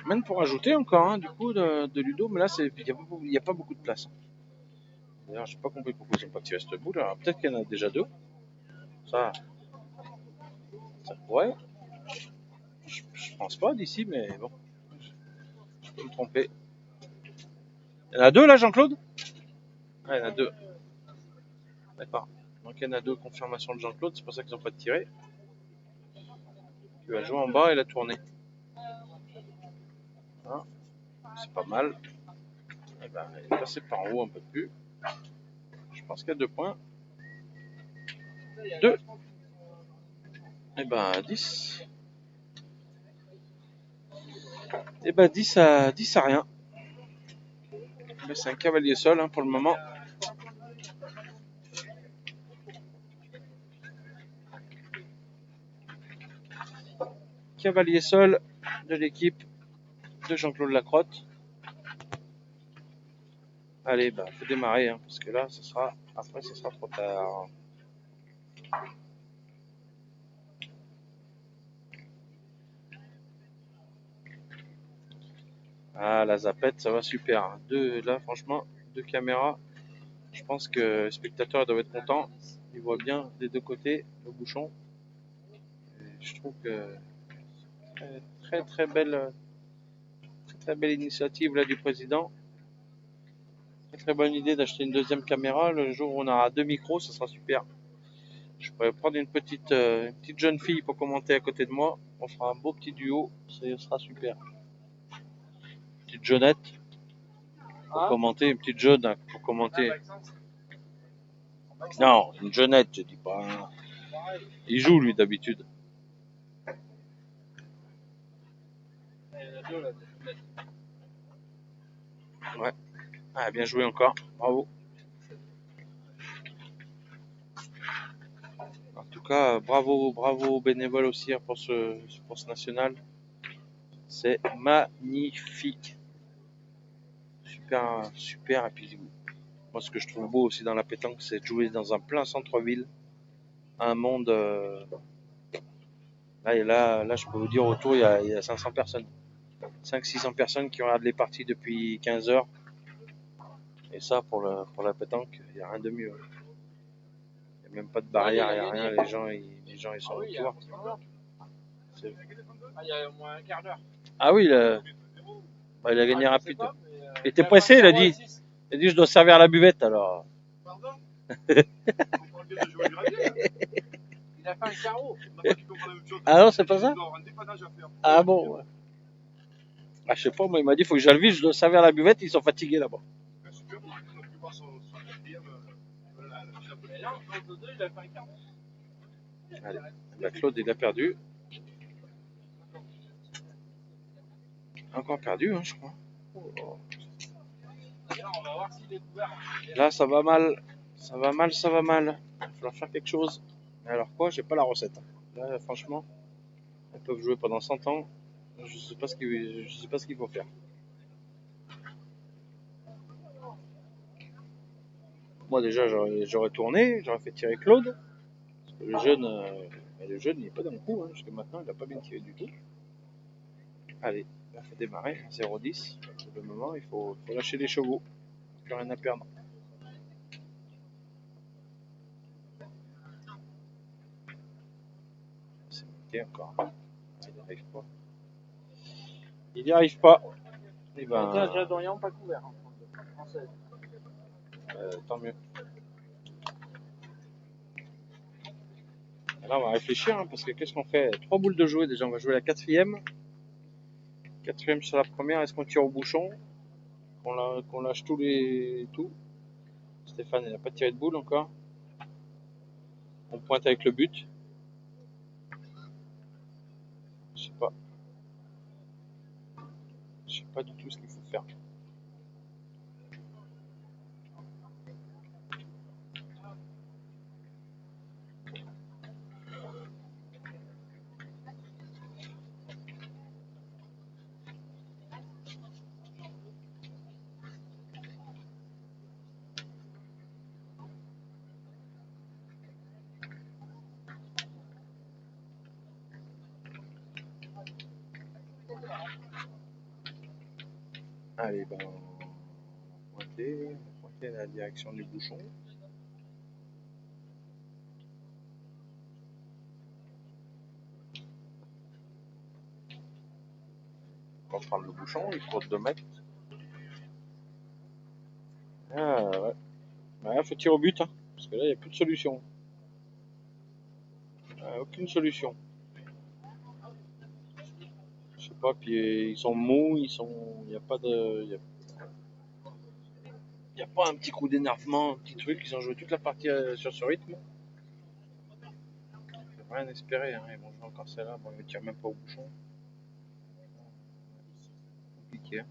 même pour ajouter encore, hein, du coup, de Ludo, mais là, il n'y a pas beaucoup de place. D'ailleurs, j'ai pas compris pourquoi ils n'ont pas tiré cette boule. Alors, peut-être qu'il y en a déjà 2. Ça pourrait. Je pense pas d'ici, mais bon. Je peux me tromper. Il y en a 2 là, Jean-Claude? Ah, il y en a 2. D'accord. Donc il y en a 2 confirmations de Jean-Claude, c'est pour ça qu'ils n'ont pas tiré. Il va jouer en bas et la tourner. Voilà. C'est pas mal. Et il est passé par en haut un peu plus. Je pense qu'il y a 2 points. 2. Et 10. Et 10 à rien. Mais c'est un cavalier seul hein, pour le moment. Cavalier seul de l'équipe de Jean-Claude Lacrotte. Allez, faut démarrer hein, parce que là, après, ce sera trop tard. Ah, la zapette, ça va super. Là, franchement, 2 caméras. Je pense que les spectateurs doivent être contents. Ils voient bien des 2 côtés le bouchon. Et je trouve que très belle initiative là du président. Très bonne idée d'acheter une 2e caméra. Le jour où on aura 2 micros, ça sera super. Je pourrais prendre une petite jeune fille pour commenter à côté de moi. On fera un beau petit duo. Ça sera super. Petite jeunette pour commenter. Une petite jeune pour commenter. Non, une jeunette, je dis pas. Il joue lui d'habitude. Ouais. Ah, bien joué encore. Bravo. En tout cas, bravo aux bénévoles aussi pour ce national. C'est magnifique. Super. Et puis, moi, ce que je trouve beau aussi dans la pétanque, c'est de jouer dans un plein centre-ville. Un monde Là, je peux vous dire, autour, il y a 500 personnes. 500-600 personnes qui regardent les parties depuis 15 heures. Et ça, pour la pétanque, il n'y a rien de mieux. Il n'y a même pas de barrière, il n'y a rien. Les gens ils sont Ah oui, autour. il y a au moins un quart d'heure. Ah oui, il a gagné rapide. Pas, Il était pressé, il a dit, je dois servir la buvette alors. Pardon. Il a fait un carreau. Ah non, c'est pas ça? Ah bon, ouais. Ah, je sais pas, moi il m'a dit, faut que j'aille vite, je dois servir la buvette, ils sont fatigués là-bas. Et là, en 2, il a fait un carreau. Allez, bah, Claude il a perdu. Encore perdu, hein, je crois. Là, on va voir s'il est couvert. Là, ça va mal. Ça va mal, ça va mal. Il va falloir faire quelque chose. Mais alors quoi? J'ai pas la recette. Là, franchement, ils peuvent jouer pendant 100 ans. Je sais pas ce qu'il faut faire. Moi déjà, j'aurais tourné, j'aurais fait tirer Claude. Parce que le jeune, il n'est pas dans le coup. Hein. Jusqu'à maintenant, il n'a pas bien tiré du tout. Allez, il faut démarrer. 0-10. Pour le moment, il faut lâcher les chevaux. Plus rien à perdre. C'est monté encore. Il n'y arrive pas. Il n'y arrive pas. Et ben, Déjà, Dorian, pas couvert. tant mieux. Là, on va réfléchir, hein, parce que qu'est-ce qu'on fait? 3 boules de jouer, déjà, on va jouer la quatrième. Quatrième sur la première, est-ce qu'on tire au bouchon? Qu'on lâche tout? Stéphane, il n'a pas tiré de boule encore. On pointe avec le but. Je sais pas. Je sais pas du tout ce qu'il faut faire. Allez, ben, on va pointer la direction du bouchon. On prend le bouchon, il faut 2 mètres. Ah ouais. Ouais, faut tirer au but, hein, parce que là, il n'y a plus de solution. Aucune solution. Je sais pas, puis ils sont mous, il n'y a pas de... Il n'y a pas un petit coup d'énervement, un petit truc, ils ont joué toute la partie sur ce rythme. Il faut rien espérer, hein. Ils vont jouer encore celle-là, bon, ils ne tirent même pas au bouchon. Compliqué, hein.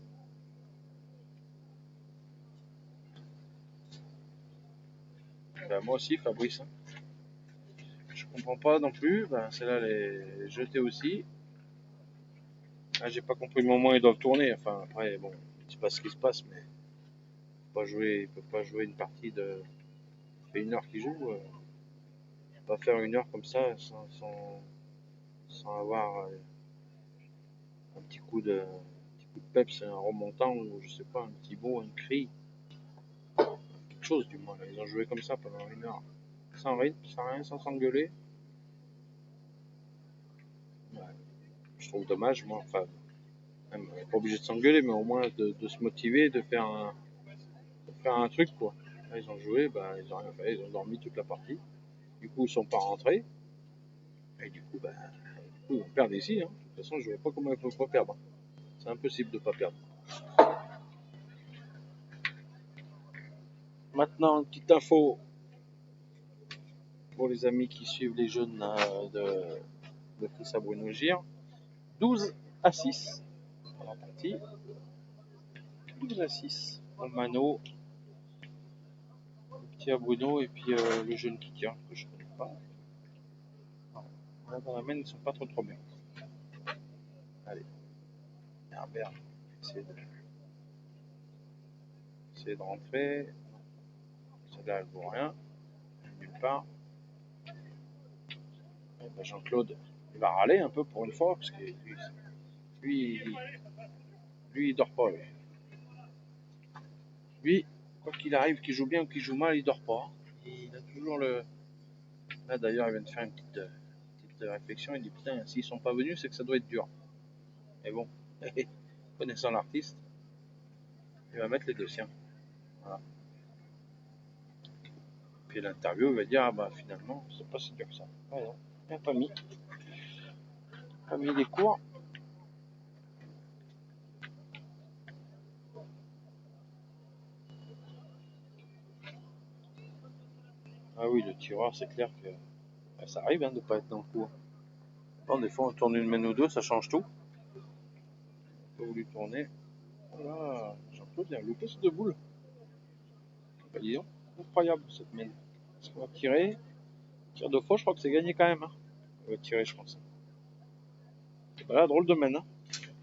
Ben, moi aussi, Fabrice. Hein. Je comprends pas non plus, ben, celle-là elle est jetée aussi. Ah, j'ai pas compris le moment où ils doivent tourner, enfin après, bon, je sais pas ce qui se passe, mais ils peuvent pas jouer une partie de... Ça fait 1 heure qu'ils jouent. Pas faire 1 heure comme ça sans avoir un petit coup de peps, un remontant ou je sais pas, un petit mot, un cri, quelque chose du moins. Ils ont joué comme ça pendant 1 heure, sans rythme, sans rien, sans s'engueuler. Ouais. Je trouve dommage, moi, enfin, même pas obligé de s'engueuler, mais au moins de se motiver, de faire un truc quoi. Là, ils ont joué, bah, ils ont rien fait, ils ont dormi toute la partie. Du coup, ils sont pas rentrés. Et du coup, on perd ici. Hein. De toute façon, je vois pas comment ils peuvent pas perdre. C'est impossible de pas perdre. Maintenant, une petite info pour les amis qui suivent les jeunes de Fils à Bruno Gire. 12-6 dans la partie. 12-6 pour Mano, le petit à Bruno et puis le jeune qui tient, que je connais pas. Là, dans la main, ils sont pas trop bien. Allez, Herbert, essayer de rentrer. Celle-là, elle vaut rien. Nulle part. Ben Jean-Claude, Il va râler un peu pour une fois, parce que lui, il dort pas. Lui, quoi qu'il arrive, qu'il joue bien ou qu'il joue mal, il dort pas. Il a toujours le. Là d'ailleurs, il vient de faire une petite réflexion. Il dit putain, s'ils sont pas venus, c'est que ça doit être dur. Mais bon, connaissant l'artiste, il va mettre les deux siens. Voilà. Puis l'interview, il va dire ah bah finalement, c'est pas si dur que ça. Voilà. Il n'a pas mis. Pas mis les cours. Ah oui, le tireur, c'est clair que ça arrive de ne pas être dans le coup. Bon, des fois, on tourne une main ou deux, ça change tout. On a voulu tourner. Voilà, Jean-Claude, il a loupé ces deux boules. Bah, dis donc, incroyable cette main. Parce qu'on va tirer. Tire deux fois, je crois que c'est gagné quand même. On va tirer, je pense. Voilà, drôle de main.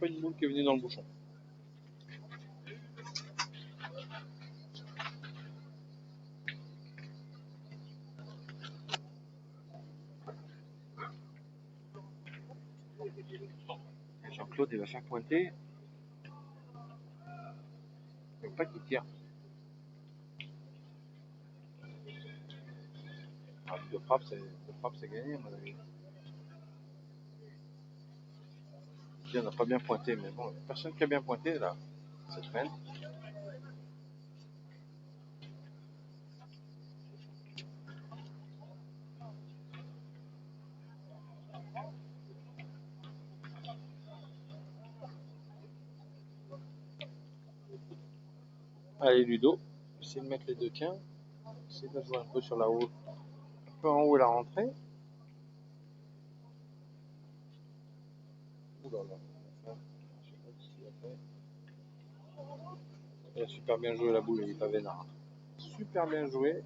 Pas une boule qui est venue dans le bouchon. Jean-Claude, il va faire pointer. Il ne veut pas qu'il tire. Ah, de frappe, c'est gagné, à mon avis. On n'a pas bien pointé, mais bon, personne qui a bien pointé là, cette semaine. Allez, Ludo, essaye de mettre les deux tiens. Essaye de jouer un peu sur la haut. Un peu en haut la rentrée. Ouh là là. Je sais pas ce qu'il a fait. Il a super bien joué la boule, il est pas vénard. Super bien joué.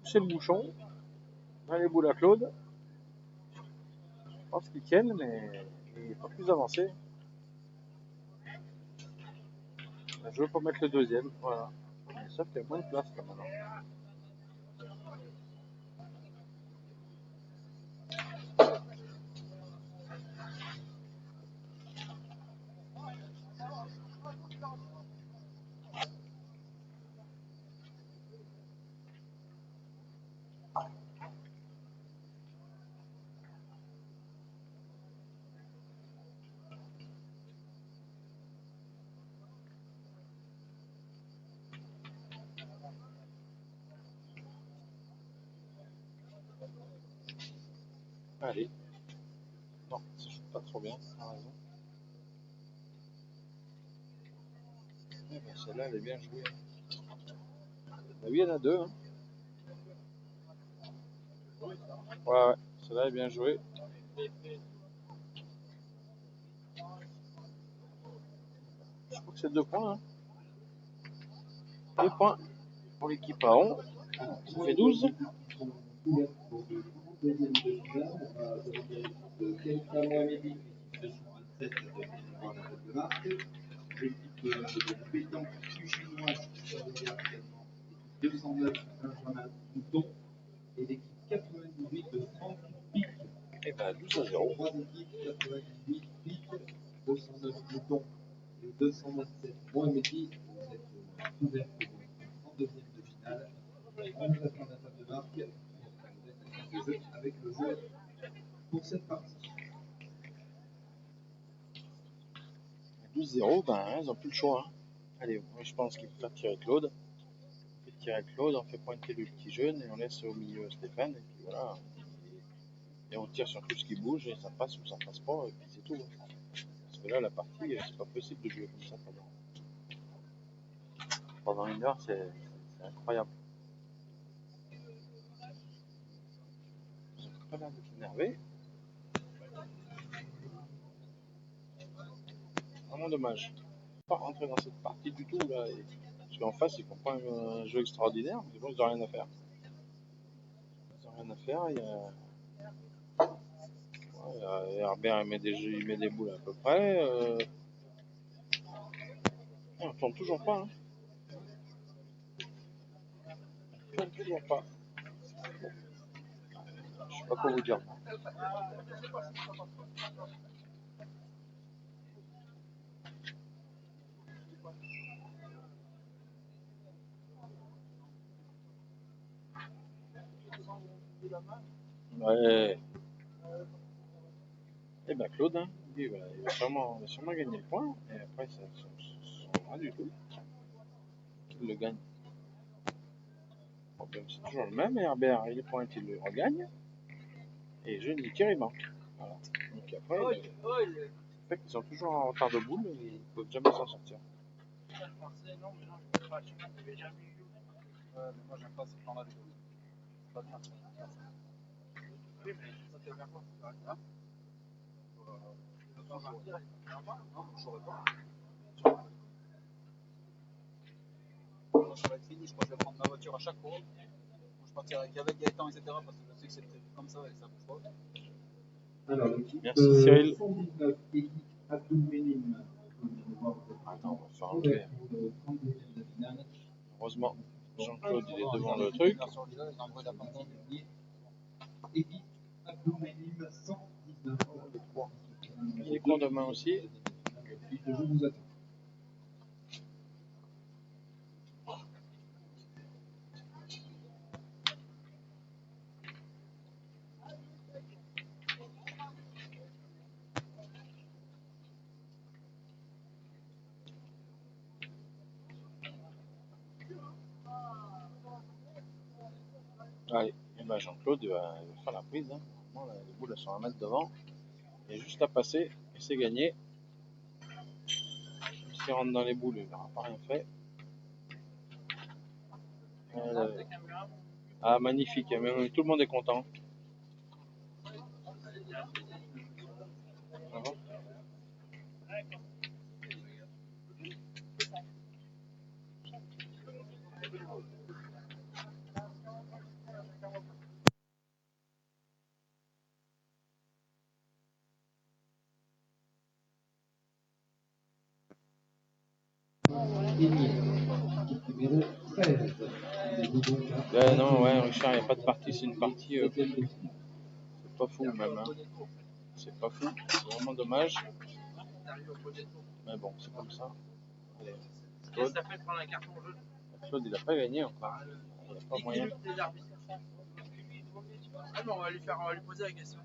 C'est le bouchon. Dans les boules à Claude. Je pense qu'ils tiennent, mais il n'est pas plus avancé. Il a joué pour mettre le deuxième. Voilà. Mais sauf qu'il y a moins de place là maintenant. Allez. Non, ça joue pas trop bien, t'as raison. Eh ben, celle-là, elle est bien jouée. Oui, il y en a deux. Hein. Ouais, celle-là est bien jouée. Je crois que c'est 2 points. Hein. 2 points pour l'équipe à 11. Ça fait 12. L'équipe de pétanque chinoise 209 Benjamin Mouton et l'équipe 98 de Franck Pic. Et ben 12-0. 3 équipes 98 Pic, 209 Mouton et 227 Mohamédi. Vous êtes ouvert pour 32e de finale. On vous attend à la table de marque. Vous êtes à 15 jeux avec le joueur pour cette partie. 12-0, ben ils n'ont plus le choix. Hein. Allez, moi je pense qu'il faut faire tirer Claude. On fait tirer Claude, on fait pointer le petit jeune et on laisse au milieu Stéphane. Et puis voilà. Et on tire sur tout ce qui bouge et ça passe ou ça passe pas et puis c'est tout. Hein. Parce que là la partie, c'est pas possible de jouer comme ça pendant 1 heure, c'est incroyable. Ils ont pas l'air d'être énervés. Vraiment dommage. Pas rentrer dans cette partie du tout là. Parce qu'en face, ils font pas un jeu extraordinaire, mais bon, ils n'ont rien à faire. Ils n'ont rien à faire. Herbert, il met des boules à peu près. On ne tourne toujours pas. Hein. On ne tourne toujours pas. Bon. Je sais pas quoi vous dire. Ouais. Et ben Claude, hein, lui, il va sûrement gagner le point. Et après, ça ne rien du tout. Il le gagne. Bon, ben, c'est toujours le même. Et Herbert, il est point, il le regagne. Et je n'y tire, il manque. Voilà. Donc après, le fait qu'ils sont toujours en retard de boule, ils ne peuvent jamais s'en sortir. Non, mais non, je pas, jamais eu. Ouais, mais moi j'aime pas ces plans-là. C'est pas bien. Oui, mais ça te faire quoi? Là non, je saurais pas. Ça va être fini, je crois que je vais prendre ma voiture à chaque fois. Je partirai qu'avec Gaëtan, etc. Parce que je sais que c'est prévu comme ça et ça bouge pas. Alors, l'équipe Merci Cyril. 119, équipe Abdul-Menim. Attends, on va faire enlever. Heureusement, Jean-Claude il est devant le truc. Équipe Abdul-Menim 119. Il est court demain aussi. Je vous attends. Allez, et ben Jean-Claude il va faire la prise. Hein. Normalement, les boules elles sont à mettre devant. Il y a juste à passer et c'est gagné. S'il rentre dans les boules, il n'aura pas rien fait. Ah, magnifique, même, tout le monde est content. Numéro 13. Non, ouais, Richard, il n'y a pas de partie, c'est une partie. C'est pas fou, même. Hein. C'est pas fou, c'est vraiment dommage. Mais bon, c'est comme ça. Allez, Claude. Claude, il n'a pas gagné encore. Il n'y a pas moyen. Ah, mais on va lui poser la question.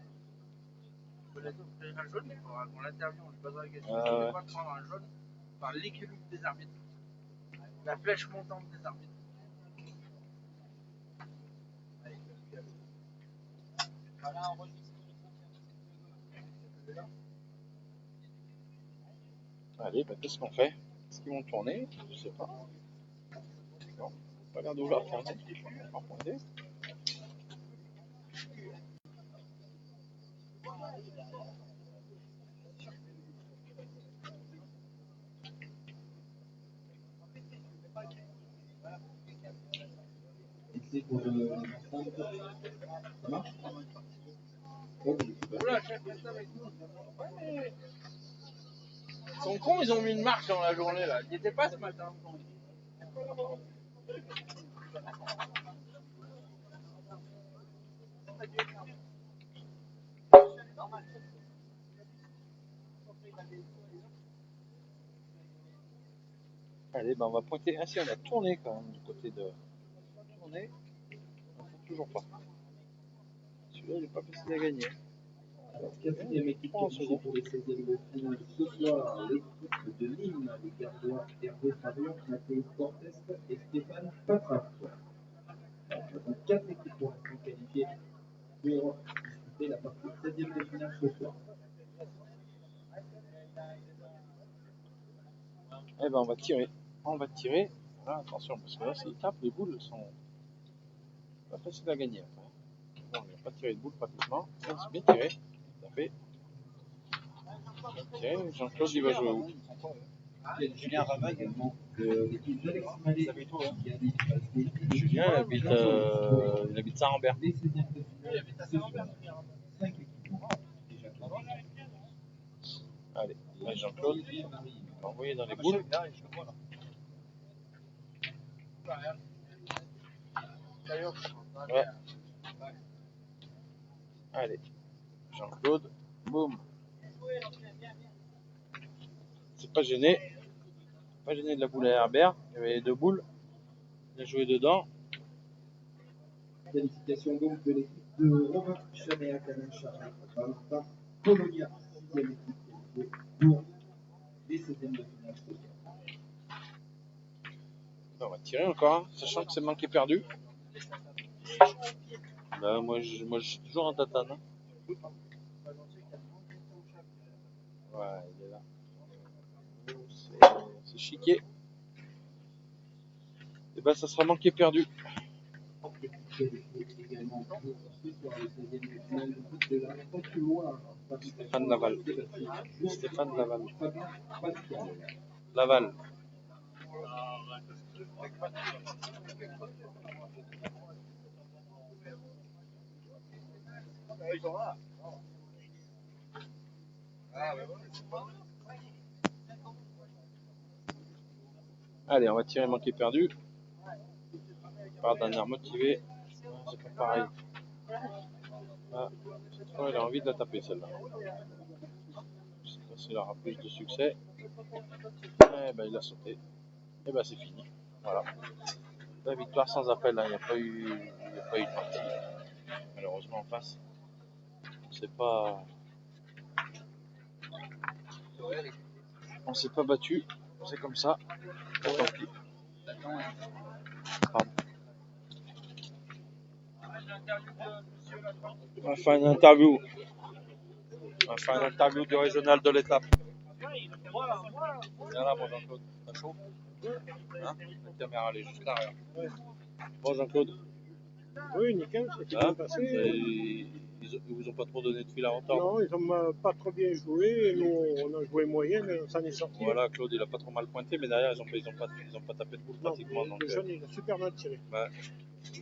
Peut-être un jaune, mais il faudra qu'on l'interviewe, on lui posera la question. Je ne vais pas prendre un jaune par l'équilibre des arbitres. La flèche montante des arbitres. Allez, bah, qu'est-ce qu'on fait? Est-ce qu'ils vont tourner? Je sais pas. Non, pas l'air de vouloir tourner. On va pas pointer. C'est pour l'ensemble. Ça marche? Ils sont cons, ils ont mis une marche dans la journée là. Ils n'y étaient pas ce matin. Allez, bah, on va pointer. Ah si, on a tourné quand même du côté de. Tourné. On ne toujours pas. Celui-là, il n'est pas facile à gagner. Alors, quatrième équipe qualifiée pour les 16e de finale ce soir, l'équipe de Nîmes, les Gardois Hervé Fabian, Mathéo Cortes et Stéphane Patraf. Donc 4 équipes pour l'instant qualifiées pour disputer la partie 16e de finale ce soir. Eh ben, on va tirer. On va tirer. Ah, attention, parce que là, s'ils tapent, les boules sont pas faciles à gagner. Après. Bon, on n'a pas tiré de boule pratiquement. C'est bien tiré. Ça fait. Bien tiré. Jean-Claude, il va jouer où? Julien Ravin également de l'équipe d'Alex Mallet. Julien, il habite Saint-Rambert. Les 16e de finale ce soir. 5 équipes déjà. Allez, là, Jean-Claude, il va envoyer dans les boules. Ouais. Allez. Jean-Claude. Boum. C'est pas gêné. Pas gêné de la boule à Herbert. Il y avait 2 boules. Il a joué dedans. Qualification donc de l'équipe de Romain Chaméa, Canin Charles, Valentin Polonia, 6e équipe qualifiée pour les 16e de finale. On va tirer encore, hein, sachant que c'est manqué perdu. Bah, moi, je suis toujours en tatane. Hein. Ouais, il est là. C'est chiqué. Et ben, ça sera manqué perdu. Stéphane Laval. Stéphane Laval. Laval. Allez, on va tirer manqué perdu. Par dernière motivée. C'est pas pareil. Ah, cette fois, il a envie de la taper celle-là. Je sais pas s'il aura plus de succès. Eh ben, il a sauté. Et ben, c'est fini. Voilà. La victoire sans appel. Hein. Il n'y a pas eu de partie. Malheureusement, en face. On s'est pas battu. C'est comme ça. Tant pis. On va faire une interview. On va faire une interview du régional de l'étape. Viens là, bon Jean-Claude. T'as chaud hein? La caméra, elle est juste derrière. Bon Jean-Claude. Oui, nickel, c'est bien passé. Ils vous ont pas trop donné de fil à retordre? Non, ils n'ont pas trop bien joué. Nous, on a joué moyen, mais on s'en est sorti. Voilà, Claude, il a pas trop mal pointé, mais derrière, ils ont pas tapé de boule pratiquement. Le jeune, il a super mal tiré. Ouais.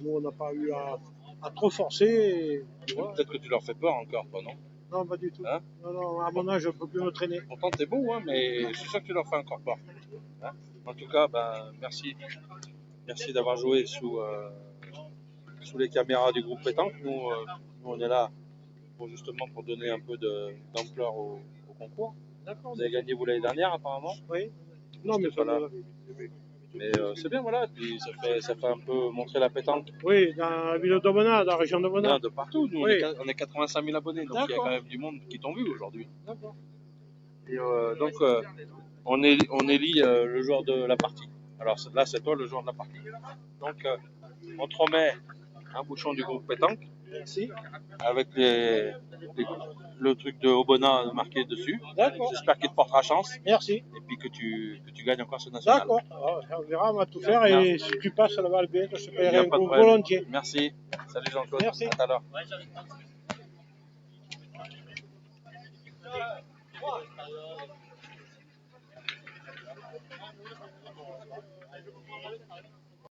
Nous, on n'a pas eu à trop forcer. Peut-être que tu leur fais peur encore, toi, non? Non, pas du tout. Hein? Non, à mon âge, je ne peux plus me traîner. Pourtant, t'es beau, hein, mais je suis sûr que tu leur fais encore peur. Hein? En tout cas, ben, merci. Merci d'avoir joué sous les caméras du groupe Pétanque. Nous, on est là pour donner un peu d'ampleur au concours. D'accord. Vous avez gagné vous l'année dernière, apparemment? Oui. Non, mais voilà. Mais c'est bien, voilà. Puis ça fait un peu montrer la pétanque. Oui, dans la ville d'Aubenas, dans la région d'Aubenas. De partout. Nous, oui. on est 85 000 abonnés, donc il y a quand même du monde qui t'ont vu aujourd'hui. D'accord. Et donc, on élit le joueur de la partie. Alors là, c'est toi le joueur de la partie. Donc, on te remet un bouchon du groupe Pétanque. Merci. Avec le truc de Aubenas marqué dessus. D'accord. J'espère qu'il te portera chance. Merci. Et puis que tu gagnes encore ce national. D'accord. On verra, on va tout faire. Et si tu passes à la Valbette, je te paierai un coup volontiers. Merci. Salut Jean-Claude. Merci. À tout à l'heure.